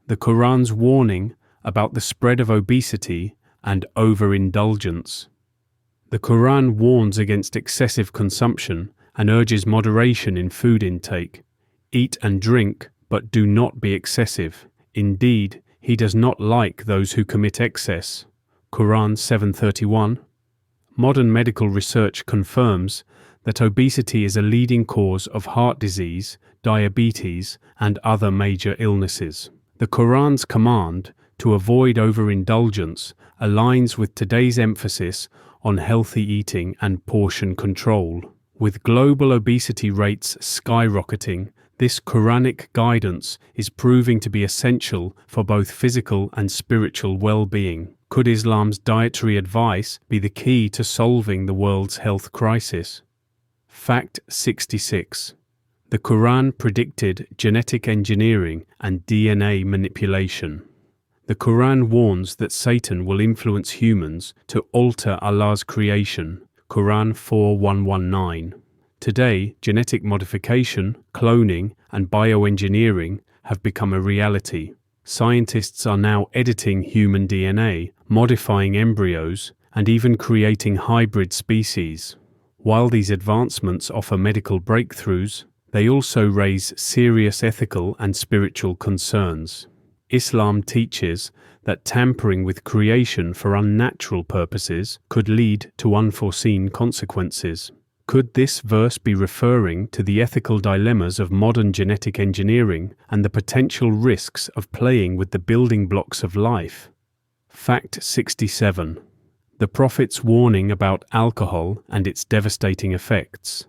The Quran's warning about the spread of obesity and overindulgence. The Quran warns against excessive consumption and urges moderation in food intake. Eat and drink, but do not be excessive. Indeed, he does not like those who commit excess. Quran 7:31. Modern medical research confirms that obesity is a leading cause of heart disease, diabetes, and other major illnesses. The Quran's command to avoid overindulgence aligns with today's emphasis on healthy eating and portion control. With global obesity rates skyrocketing, this Quranic guidance is proving to be essential for both physical and spiritual well-being. Could Islam's dietary advice be the key to solving the world's health crisis? Fact 66. The Quran predicted genetic engineering and DNA manipulation. The Quran warns that Satan will influence humans to alter Allah's creation. Quran 4:119. Today, genetic modification, cloning, and bioengineering have become a reality. Scientists are now editing human DNA, modifying embryos, and even creating hybrid species. While these advancements offer medical breakthroughs, They also raise serious ethical and spiritual concerns. Islam teaches that tampering with creation for unnatural purposes could lead to unforeseen consequences. Could this verse be referring to the ethical dilemmas of modern genetic engineering and the potential risks of playing with the building blocks of life? Fact 67. The Prophet's warning about alcohol and its devastating effects.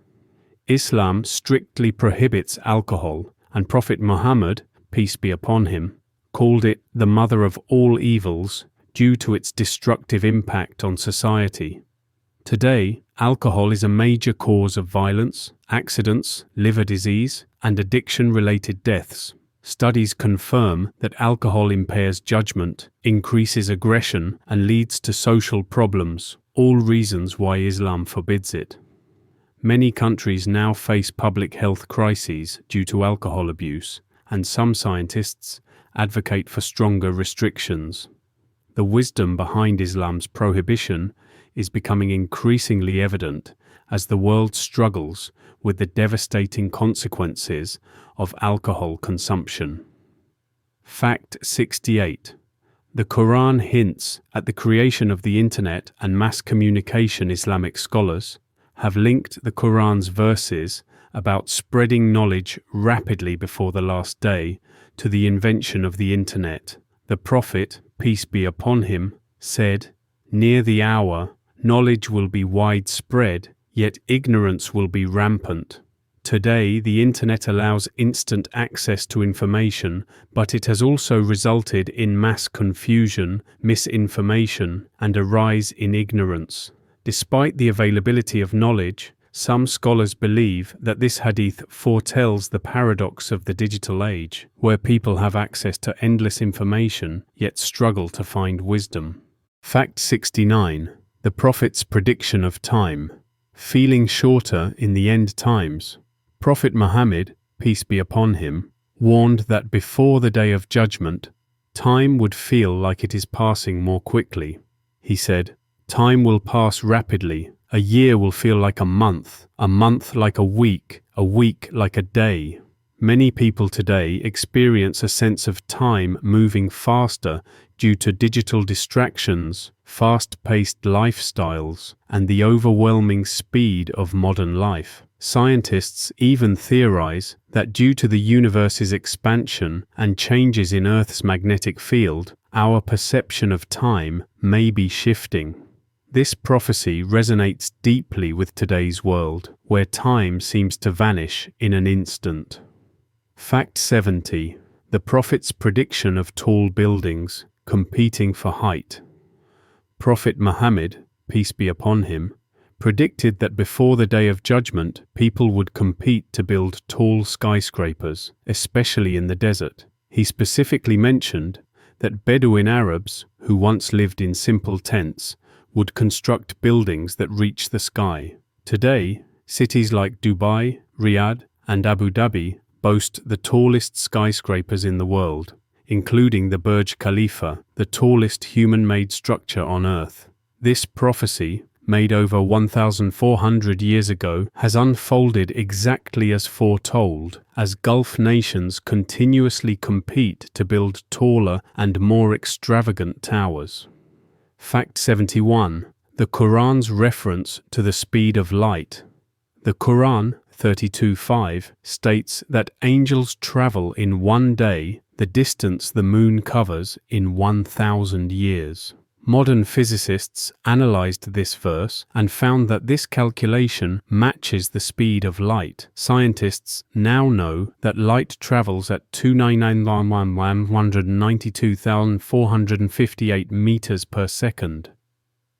Islam strictly prohibits alcohol, and Prophet Muhammad, peace be upon him, called it the mother of all evils due to its destructive impact on society. Today, alcohol is a major cause of violence, accidents, liver disease, and addiction-related deaths. Studies confirm that alcohol impairs judgment, increases aggression, and leads to social problems, all reasons why Islam forbids it. Many countries now face public health crises due to alcohol abuse, and some scientists advocate for stronger restrictions. The wisdom behind Islam's prohibition is becoming increasingly evident as the world struggles with the devastating consequences of alcohol consumption. Fact 68. The Quran hints at the creation of the Internet and mass communication. Islamic scholars have linked the Quran's verses about spreading knowledge rapidly before the last day to the invention of the Internet. The Prophet, peace be upon him, said, "Near the hour, knowledge will be widespread, yet ignorance will be rampant." Today, the Internet allows instant access to information, but it has also resulted in mass confusion, misinformation, and a rise in ignorance. Despite the availability of knowledge, some scholars believe that this hadith foretells the paradox of the digital age, where people have access to endless information, yet struggle to find wisdom. Fact 69. The Prophet's prediction of time. Feeling shorter in the end times. Prophet Muhammad, peace be upon him, warned that before the day of judgment, time would feel like it is passing more quickly. He said, "Time will pass rapidly. A year will feel like a month like a week like a day." Many people today experience a sense of time moving faster due to digital distractions, fast-paced lifestyles, and the overwhelming speed of modern life. Scientists even theorize that due to the universe's expansion and changes in Earth's magnetic field, our perception of time may be shifting. This prophecy resonates deeply with today's world, where time seems to vanish in an instant. Fact 70. The Prophet's prediction of tall buildings competing for height. Prophet Muhammad, peace be upon him, predicted that before the Day of Judgment, people would compete to build tall skyscrapers, especially in the desert. He specifically mentioned that Bedouin Arabs, who once lived in simple tents, would construct buildings that reach the sky. Today, cities like Dubai, Riyadh, and Abu Dhabi boast the tallest skyscrapers in the world, including the Burj Khalifa, the tallest human-made structure on Earth. This prophecy, made over 1,400 years ago, has unfolded exactly as foretold, as Gulf nations continuously compete to build taller and more extravagant towers. Fact 71. The Quran's reference to the speed of light. The Quran 32:5 states that angels travel in one day the distance the moon covers in 1,000 years. Modern physicists analyzed this verse and found that this calculation matches the speed of light. Scientists now know that light travels at 299,192,458 meters per second.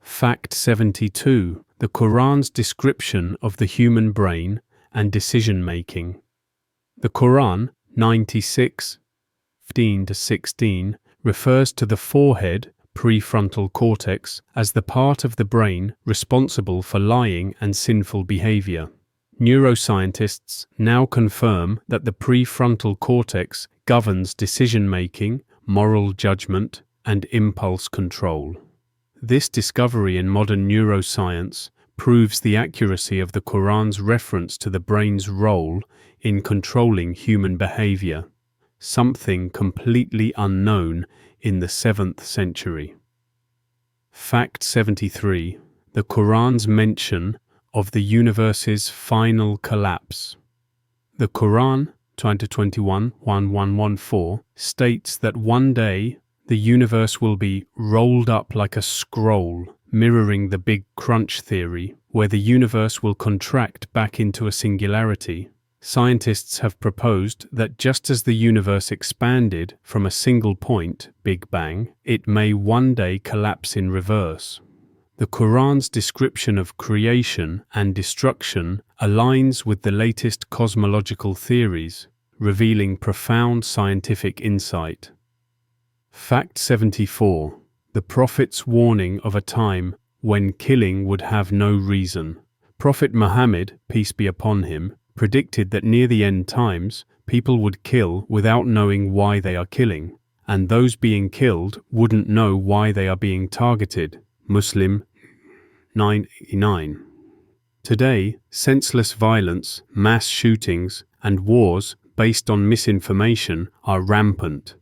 Fact 72. The Quran's description of the human brain and decision-making. The Quran 96:15-16 refers to the forehead, prefrontal cortex, as the part of the brain responsible for lying and sinful behavior. Neuroscientists now confirm that the prefrontal cortex governs decision-making, moral judgment, and impulse control. This discovery in modern neuroscience proves the accuracy of the Quran's reference to the brain's role in controlling human behavior, something completely unknown in the 7th century. Fact 73. The Quran's mention of the universe's final collapse. The Quran 2021-1114 states that one day the universe will be rolled up like a scroll, mirroring the Big Crunch theory, where the universe will contract back into a singularity. Scientists have proposed that just as the universe expanded from a single point, Big Bang, it may one day collapse in reverse. The Quran's description of creation and destruction aligns with the latest cosmological theories, revealing profound scientific insight. Fact 74. The Prophet's warning of a time when killing would have no reason. Prophet Muhammad, peace be upon him, predicted that near the end times, people would kill without knowing why they are killing, and those being killed wouldn't know why they are being targeted. Muslim 989. Today, senseless violence, mass shootings, and wars based on misinformation are rampant.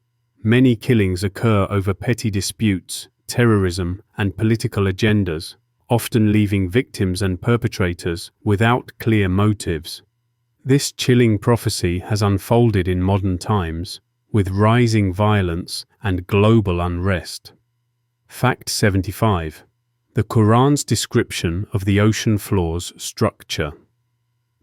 Many killings occur over petty disputes, terrorism, and political agendas, often leaving victims and perpetrators without clear motives. This chilling prophecy has unfolded in modern times, with rising violence and global unrest. Fact 75. The Quran's description of the ocean floor's structure.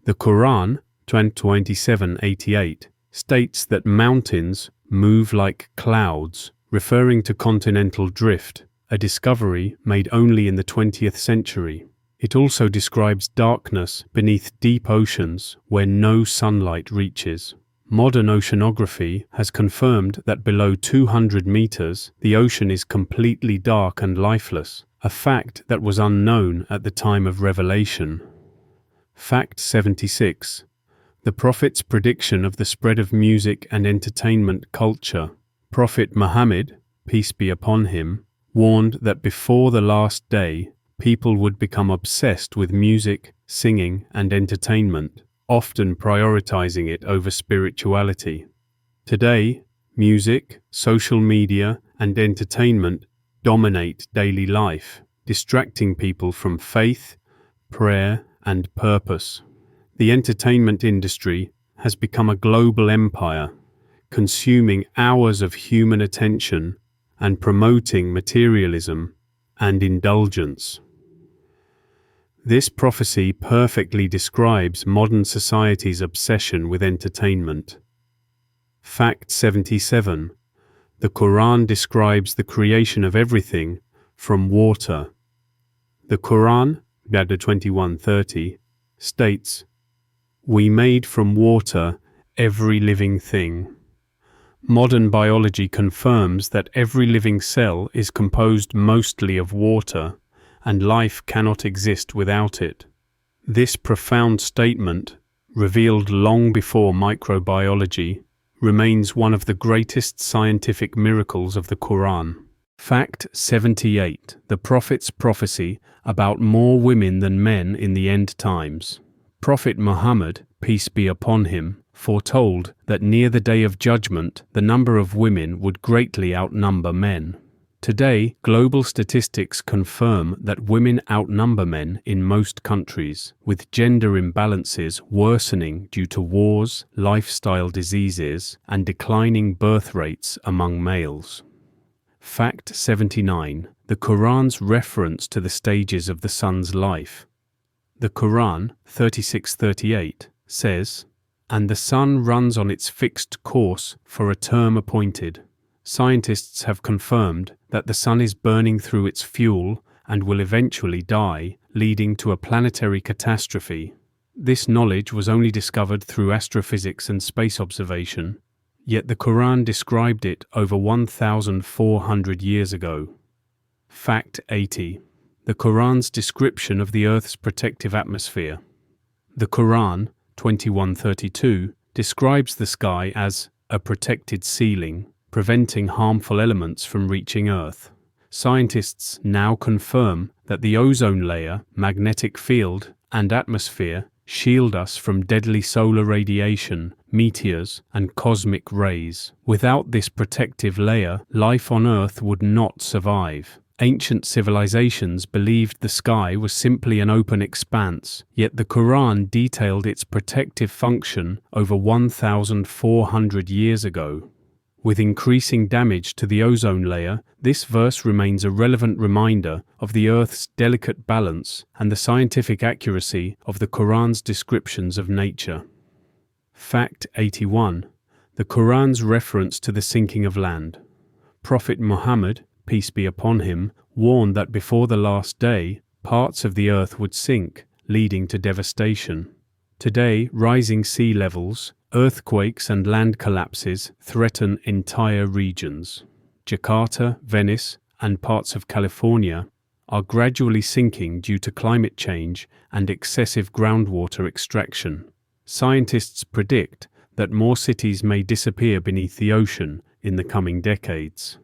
The Quran 27:88 states that mountains move like clouds, referring to continental drift, a discovery made only in the 20th century. It also describes darkness beneath deep oceans where no sunlight reaches. Modern oceanography has confirmed that below 200 meters, the ocean is completely dark and lifeless, a fact that was unknown at the time of revelation. Fact 76. The Prophet's prediction of the spread of music and entertainment culture. Prophet Muhammad, peace be upon him, warned that before the last day, people would become obsessed with music, singing, and entertainment, often prioritizing it over spirituality. Today, music, social media, and entertainment dominate daily life, distracting people from faith, prayer, and purpose. The entertainment industry has become a global empire, consuming hours of human attention and promoting materialism and indulgence. This prophecy perfectly describes modern society's obsession with entertainment. Fact 77. The Quran describes the creation of everything from water. The Quran, chapter 21:30, states, "We made from water every living thing." Modern biology confirms that every living cell is composed mostly of water, and life cannot exist without it. This profound statement, revealed long before microbiology, remains one of the greatest scientific miracles of the Quran. Fact 78. The Prophet's prophecy about more women than men in the end times. Prophet Muhammad, peace be upon him, foretold that near the day of judgment, the number of women would greatly outnumber men. Today, global statistics confirm that women outnumber men in most countries, with gender imbalances worsening due to wars, lifestyle diseases, and declining birth rates among males. Fact 79. The Quran's reference to the stages of the sun's life. The Quran 36:38 says, "And the sun runs on its fixed course for a term appointed." Scientists have confirmed that the sun is burning through its fuel and will eventually die, leading to a planetary catastrophe. This knowledge was only discovered through astrophysics and space observation, yet the Quran described it over 1,400 years ago. Fact 80. The Quran's description of the Earth's protective atmosphere. The Quran 21:32 describes the sky as a protected ceiling, preventing harmful elements from reaching Earth. Scientists now confirm that the ozone layer, magnetic field, and atmosphere shield us from deadly solar radiation, meteors, and cosmic rays. Without this protective layer, life on Earth would not survive. Ancient civilizations believed the sky was simply an open expanse, yet the Quran detailed its protective function over 1,400 years ago. With increasing damage to the ozone layer, this verse remains a relevant reminder of the Earth's delicate balance and the scientific accuracy of the Quran's descriptions of nature. Fact 81. The Quran's reference to the sinking of land. Prophet Muhammad, peace be upon him, warned that before the last day, parts of the earth would sink, leading to devastation. Today, rising sea levels, earthquakes and land collapses threaten entire regions. Jakarta, Venice, and parts of California are gradually sinking due to climate change and excessive groundwater extraction. Scientists predict that more cities may disappear beneath the ocean in the coming decades.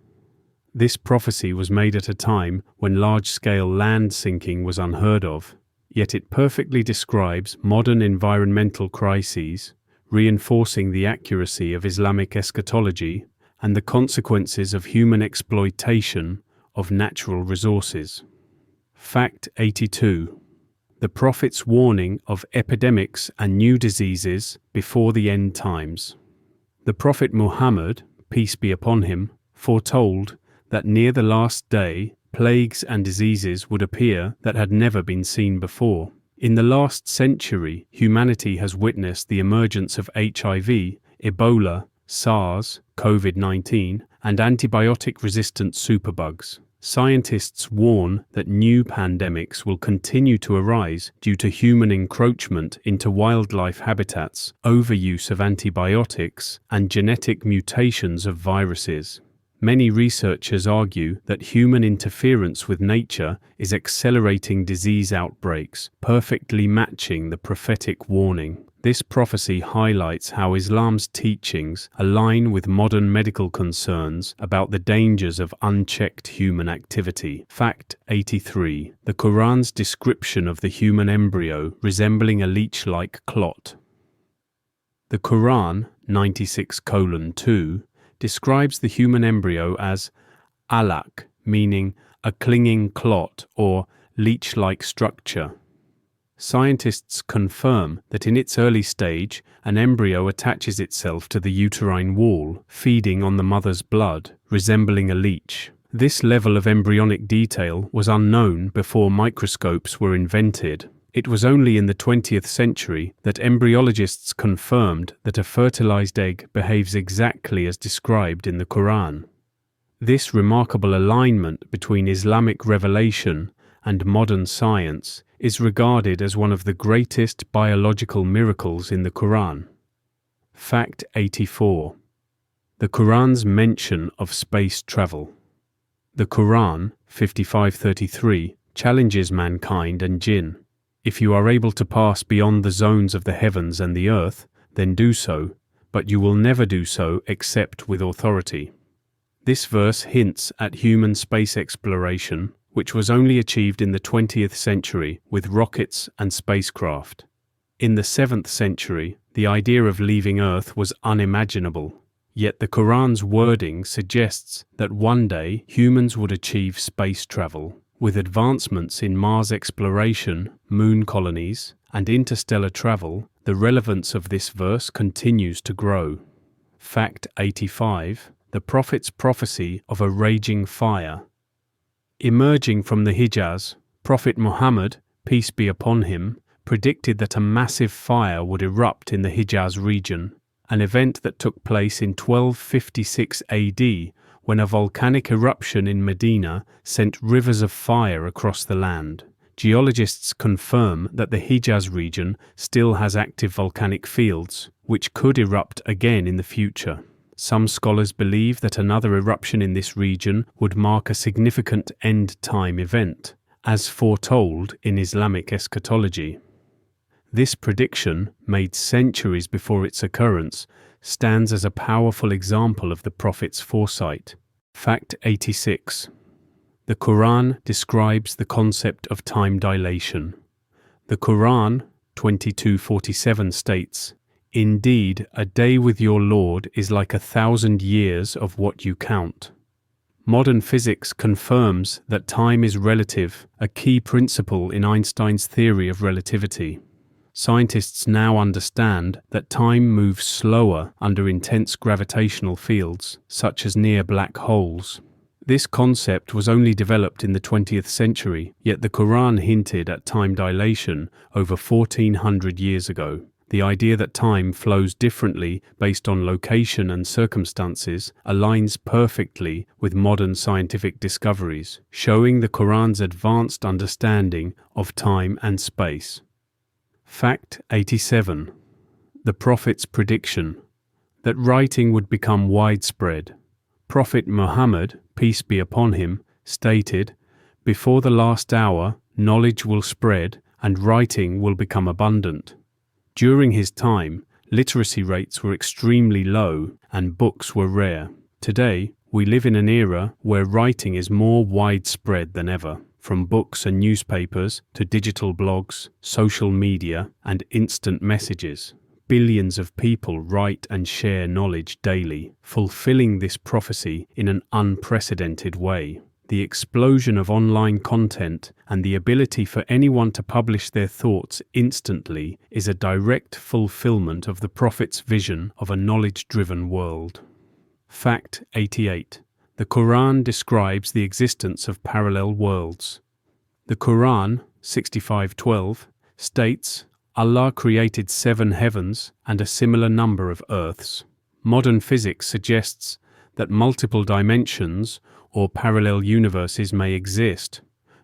This prophecy was made at a time when large-scale land sinking was unheard of, yet it perfectly describes modern environmental crises, reinforcing the accuracy of Islamic eschatology and the consequences of human exploitation of natural resources. Fact 82. The Prophet's warning of epidemics and new diseases before the end times. The Prophet Muhammad, peace be upon him, foretold that near the last day, plagues and diseases would appear that had never been seen before. In the last century, humanity has witnessed the emergence of HIV, Ebola, SARS, COVID-19, and antibiotic-resistant superbugs. Scientists warn that new pandemics will continue to arise due to human encroachment into wildlife habitats, overuse of antibiotics, and genetic mutations of viruses. Many researchers argue that human interference with nature is accelerating disease outbreaks, perfectly matching the prophetic warning. This prophecy highlights how Islam's teachings align with modern medical concerns about the dangers of unchecked human activity. Fact 83. The Quran's description of the human embryo resembling a leech-like clot. The Quran 96:2 describes the human embryo as alaq, meaning a clinging clot or leech-like structure. Scientists confirm that in its early stage, an embryo attaches itself to the uterine wall, feeding on the mother's blood, resembling a leech. This level of embryonic detail was unknown before microscopes were invented. It was only in the 20th century that embryologists confirmed that a fertilized egg behaves exactly as described in the Quran. This remarkable alignment between Islamic revelation and modern science is regarded as one of the greatest biological miracles in the Quran. Fact 84. The Quran's mention of space travel. The Quran 55:33 challenges mankind and jinn. If you are able to pass beyond the zones of the heavens and the earth, then do so, but you will never do so except with authority. This verse hints at human space exploration, which was only achieved in the 20th century with rockets and spacecraft. In the 7th century, the idea of leaving Earth was unimaginable. Yet the Quran's wording suggests that one day humans would achieve space travel. With advancements in Mars exploration, moon colonies, and interstellar travel, the relevance of this verse continues to grow. Fact 85. The Prophet's prophecy of a raging fire. Emerging from the Hijaz, Prophet Muhammad, peace be upon him, predicted that a massive fire would erupt in the Hijaz region, an event that took place in 1256 AD when a volcanic eruption in Medina sent rivers of fire across the land. Geologists confirm that the Hijaz region still has active volcanic fields, which could erupt again in the future. Some scholars believe that another eruption in this region would mark a significant end-time event, as foretold in Islamic eschatology. This prediction, made centuries before its occurrence, stands as a powerful example of the Prophet's foresight. Fact 86. The Quran describes the concept of time dilation. The Quran 22:47 states, "Indeed, a day with your Lord is like 1,000 years of what you count." Modern physics confirms that time is relative, a key principle in Einstein's theory of relativity. Scientists now understand that time moves slower under intense gravitational fields, such as near black holes. This concept was only developed in the 20th century, yet the Quran hinted at time dilation over 1400 years ago. The idea that time flows differently based on location and circumstances aligns perfectly with modern scientific discoveries, showing the Quran's advanced understanding of time and space. Fact 87. The Prophet's prediction that writing would become widespread. Prophet Muhammad, peace be upon him, stated, "Before the last hour, knowledge will spread and writing will become abundant." During his time, literacy rates were extremely low and books were rare. Today, we live in an era where writing is more widespread than ever. From books and newspapers to digital blogs, social media, and instant messages, billions of people write and share knowledge daily, fulfilling this prophecy in an unprecedented way. The explosion of online content and the ability for anyone to publish their thoughts instantly is a direct fulfillment of the Prophet's vision of a knowledge-driven world. Fact 88. The Quran describes the existence of parallel worlds. The Quran 65:12 states, "Allah created 7 heavens and a similar number of earths." Modern physics suggests that multiple dimensions or parallel universes may exist,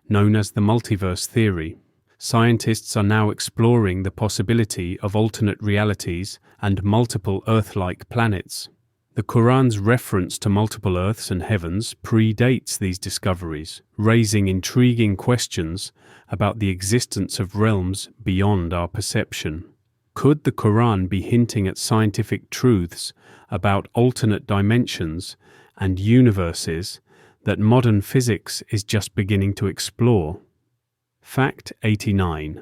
known as the multiverse theory. Scientists are now exploring the possibility of alternate realities and multiple Earth-like planets. The Quran's reference to multiple Earths and heavens predates these discoveries, raising intriguing questions about the existence of realms beyond our perception. Could the Quran be hinting at scientific truths about alternate dimensions and universes that modern physics is just beginning to explore? Fact 89.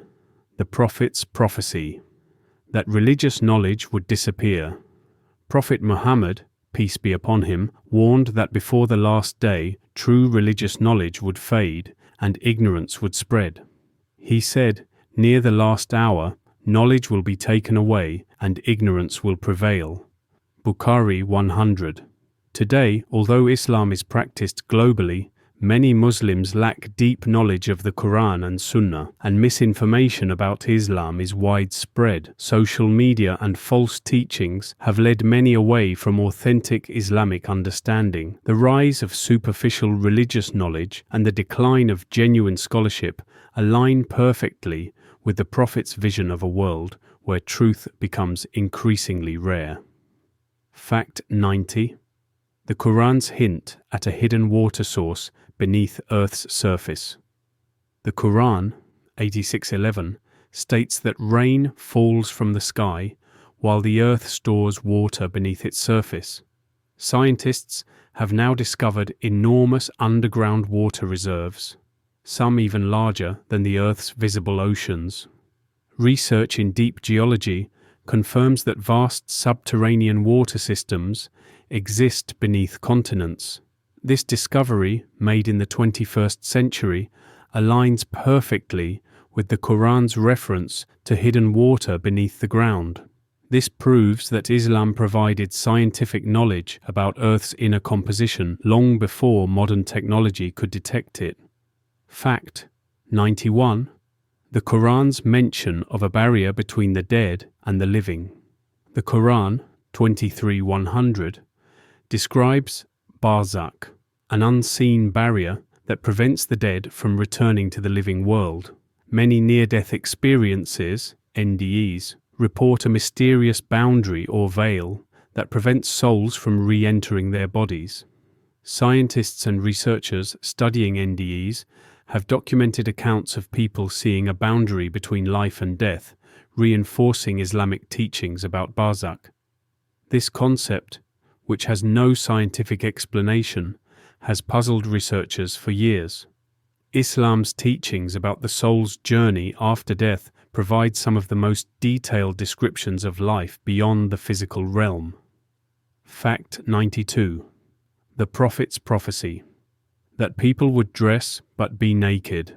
The Prophet's prophecy that religious knowledge would disappear. Prophet Muhammad, peace be upon him, warned that before the last day, true religious knowledge would fade and ignorance would spread. He said, "Near the last hour, knowledge will be taken away and ignorance will prevail." Bukhari 100. Today, although Islam is practiced globally, many Muslims lack deep knowledge of the Quran and Sunnah, and misinformation about Islam is widespread. Social media and false teachings have led many away from authentic Islamic understanding. The rise of superficial religious knowledge and the decline of genuine scholarship align perfectly with the Prophet's vision of a world where truth becomes increasingly rare. Fact 90. The Quran's hint at a hidden water source beneath Earth's surface. The Quran 86:11 states that rain falls from the sky while the earth stores water beneath its surface. Scientists have now discovered enormous underground water reserves, some even larger than the Earth's visible oceans. Research in deep geology confirms that vast subterranean water systems exist beneath continents. This discovery, made in the 21st century, aligns perfectly with the Quran's reference to hidden water beneath the ground. This proves that Islam provided scientific knowledge about Earth's inner composition long before modern technology could detect it. Fact 91. The Quran's mention of a barrier between the dead and the living. The Quran 23:100 describes barzakh, an unseen barrier that prevents the dead from returning to the living world. Many near-death experiences, NDEs, report a mysterious boundary or veil that prevents souls from re-entering their bodies. Scientists and researchers studying NDEs have documented accounts of people seeing a boundary between life and death, reinforcing Islamic teachings about barzakh. This concept, which has no scientific explanation, has puzzled researchers for years. Islam's teachings about the soul's journey after death provide some of the most detailed descriptions of life beyond the physical realm. Fact 92. The Prophet's prophecy. That people would dress but be naked.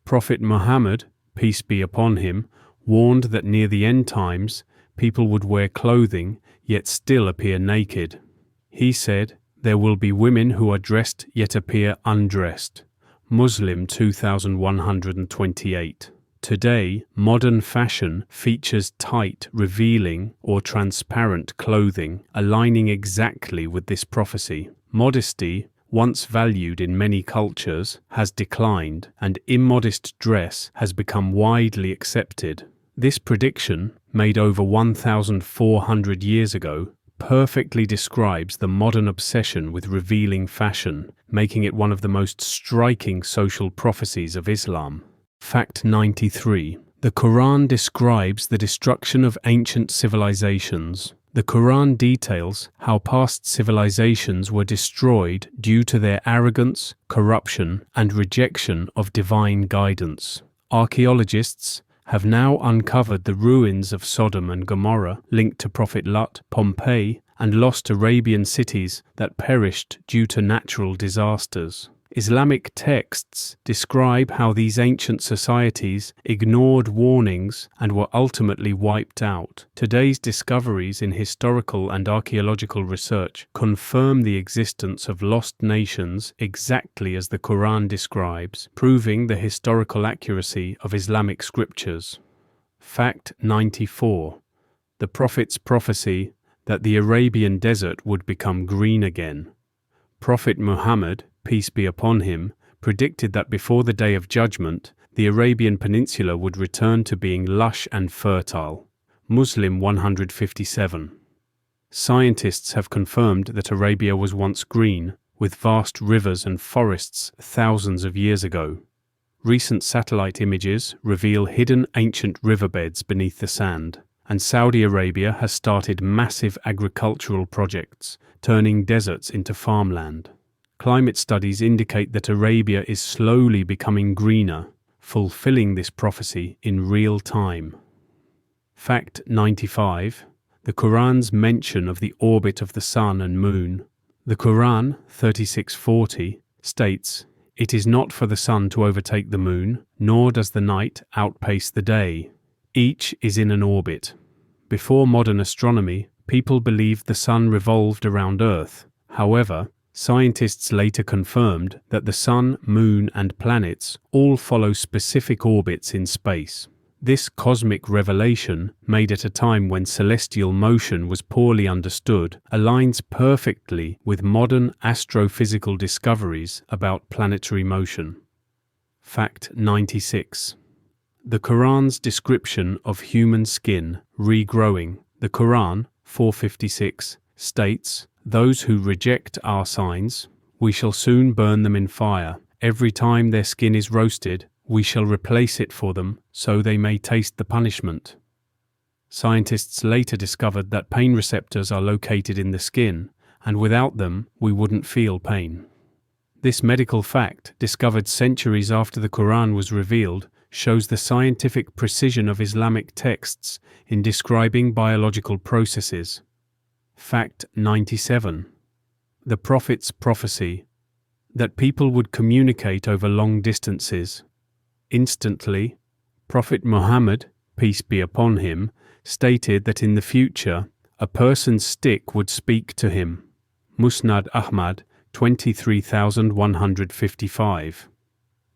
Prophet Muhammad, peace be upon him, warned that near the end times, people would wear clothing yet still appear naked. He said, "There will be women who are dressed yet appear undressed." Muslim 2128. Today, modern fashion features tight, revealing, or transparent clothing, aligning exactly with this prophecy. Modesty, once valued in many cultures, has declined, and immodest dress has become widely accepted. This prediction, made over 1,400 years ago, perfectly describes the modern obsession with revealing fashion, making it one of the most striking social prophecies of Islam. Fact 93. The Quran describes the destruction of ancient civilizations. The Quran details how past civilizations were destroyed due to their arrogance, corruption, and rejection of divine guidance. Archaeologists have now uncovered the ruins of Sodom and Gomorrah linked to Prophet Lot, Pompeii, and lost Arabian cities that perished due to natural disasters. Islamic texts describe how these ancient societies ignored warnings and were ultimately wiped out. Today's discoveries in historical and archaeological research confirm the existence of lost nations exactly as the Quran describes, proving the historical accuracy of Islamic scriptures. Fact 94. The Prophet's prophecy that the Arabian desert would become green again. Prophet Muhammad, peace be upon him, predicted that before the Day of Judgment, the Arabian Peninsula would return to being lush and fertile. Muslim 157. Scientists have confirmed that Arabia was once green, with vast rivers and forests thousands of years ago. Recent satellite images reveal hidden ancient riverbeds beneath the sand, and Saudi Arabia has started massive agricultural projects, turning deserts into farmland. Climate studies indicate that Arabia is slowly becoming greener, fulfilling this prophecy in real time. Fact 95. The Quran's mention of the orbit of the sun and moon. The Quran 36:40 states, "It is not for the sun to overtake the moon, nor does the night outpace the day. Each is in an orbit." Before modern astronomy, people believed the sun revolved around Earth. However, scientists later confirmed that the sun, moon, and planets all follow specific orbits in space. This cosmic revelation, made at a time when celestial motion was poorly understood, aligns perfectly with modern astrophysical discoveries about planetary motion. Fact 96. The Quran's description of human skin regrowing. The Quran 456 states, "Those who reject our signs, we shall soon burn them in fire. Every time their skin is roasted, we shall replace it for them, so they may taste the punishment." Scientists later discovered that pain receptors are located in the skin, and without them, we wouldn't feel pain. This medical fact, discovered centuries after the Quran was revealed, shows the scientific precision of Islamic texts in describing biological processes. Fact 97. The Prophet's prophecy that people would communicate over long distances. Instantly, Prophet Muhammad, peace be upon him, stated that in the future, a person's stick would speak to him. Musnad Ahmad 23,155.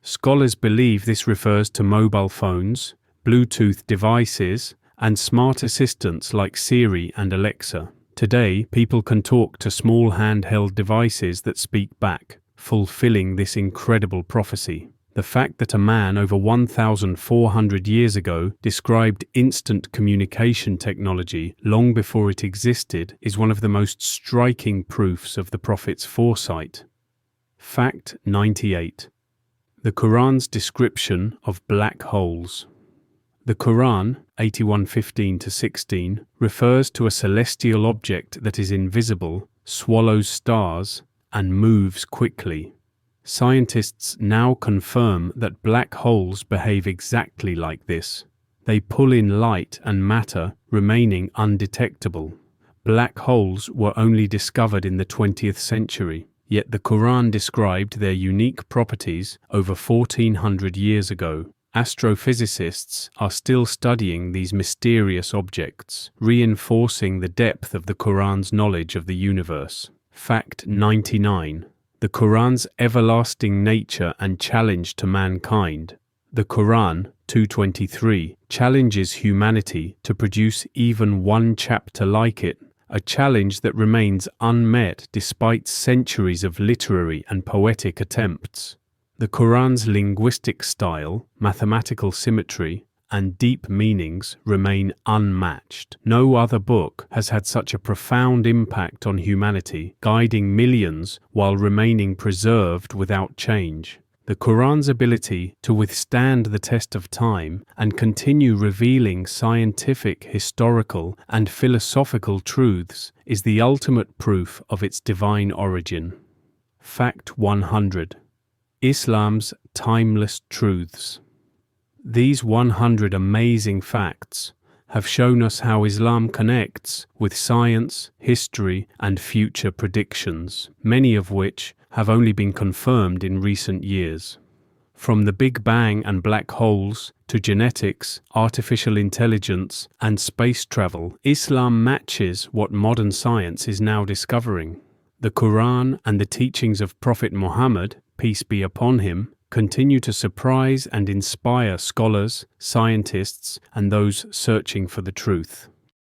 Scholars believe this refers to mobile phones, Bluetooth devices, and smart assistants like Siri and Alexa. Today, people can talk to small handheld devices that speak back, fulfilling this incredible prophecy. The fact that a man over 1,400 years ago described instant communication technology long before it existed is one of the most striking proofs of the Prophet's foresight. Fact 98. The Quran's description of black holes. The Quran 81:15-16 refers to a celestial object that is invisible, swallows stars, and moves quickly. Scientists now confirm that black holes behave exactly like this. They pull in light and matter, remaining undetectable. Black holes were only discovered in the 20th century, yet the Quran described their unique properties over 1400 years ago. Astrophysicists are still studying these mysterious objects, reinforcing the depth of the Quran's knowledge of the universe. Fact 99. The Quran's everlasting nature and challenge to mankind. The Quran, 223, challenges humanity to produce even one chapter like it, a challenge that remains unmet despite centuries of literary and poetic attempts. The Quran's linguistic style, mathematical symmetry, and deep meanings remain unmatched. No other book has had such a profound impact on humanity, guiding millions while remaining preserved without change. The Quran's ability to withstand the test of time and continue revealing scientific, historical, and philosophical truths is the ultimate proof of its divine origin. Fact 100. Islam's timeless truths. These 100 amazing facts have shown us how Islam connects with science, history, and future predictions, many of which have only been confirmed in recent years. From the Big Bang and black holes to genetics, artificial intelligence, and space travel, Islam matches what modern science is now discovering. The Quran and the teachings of Prophet Muhammad, peace be upon him, continue to surprise and inspire scholars, scientists, and those searching for the truth.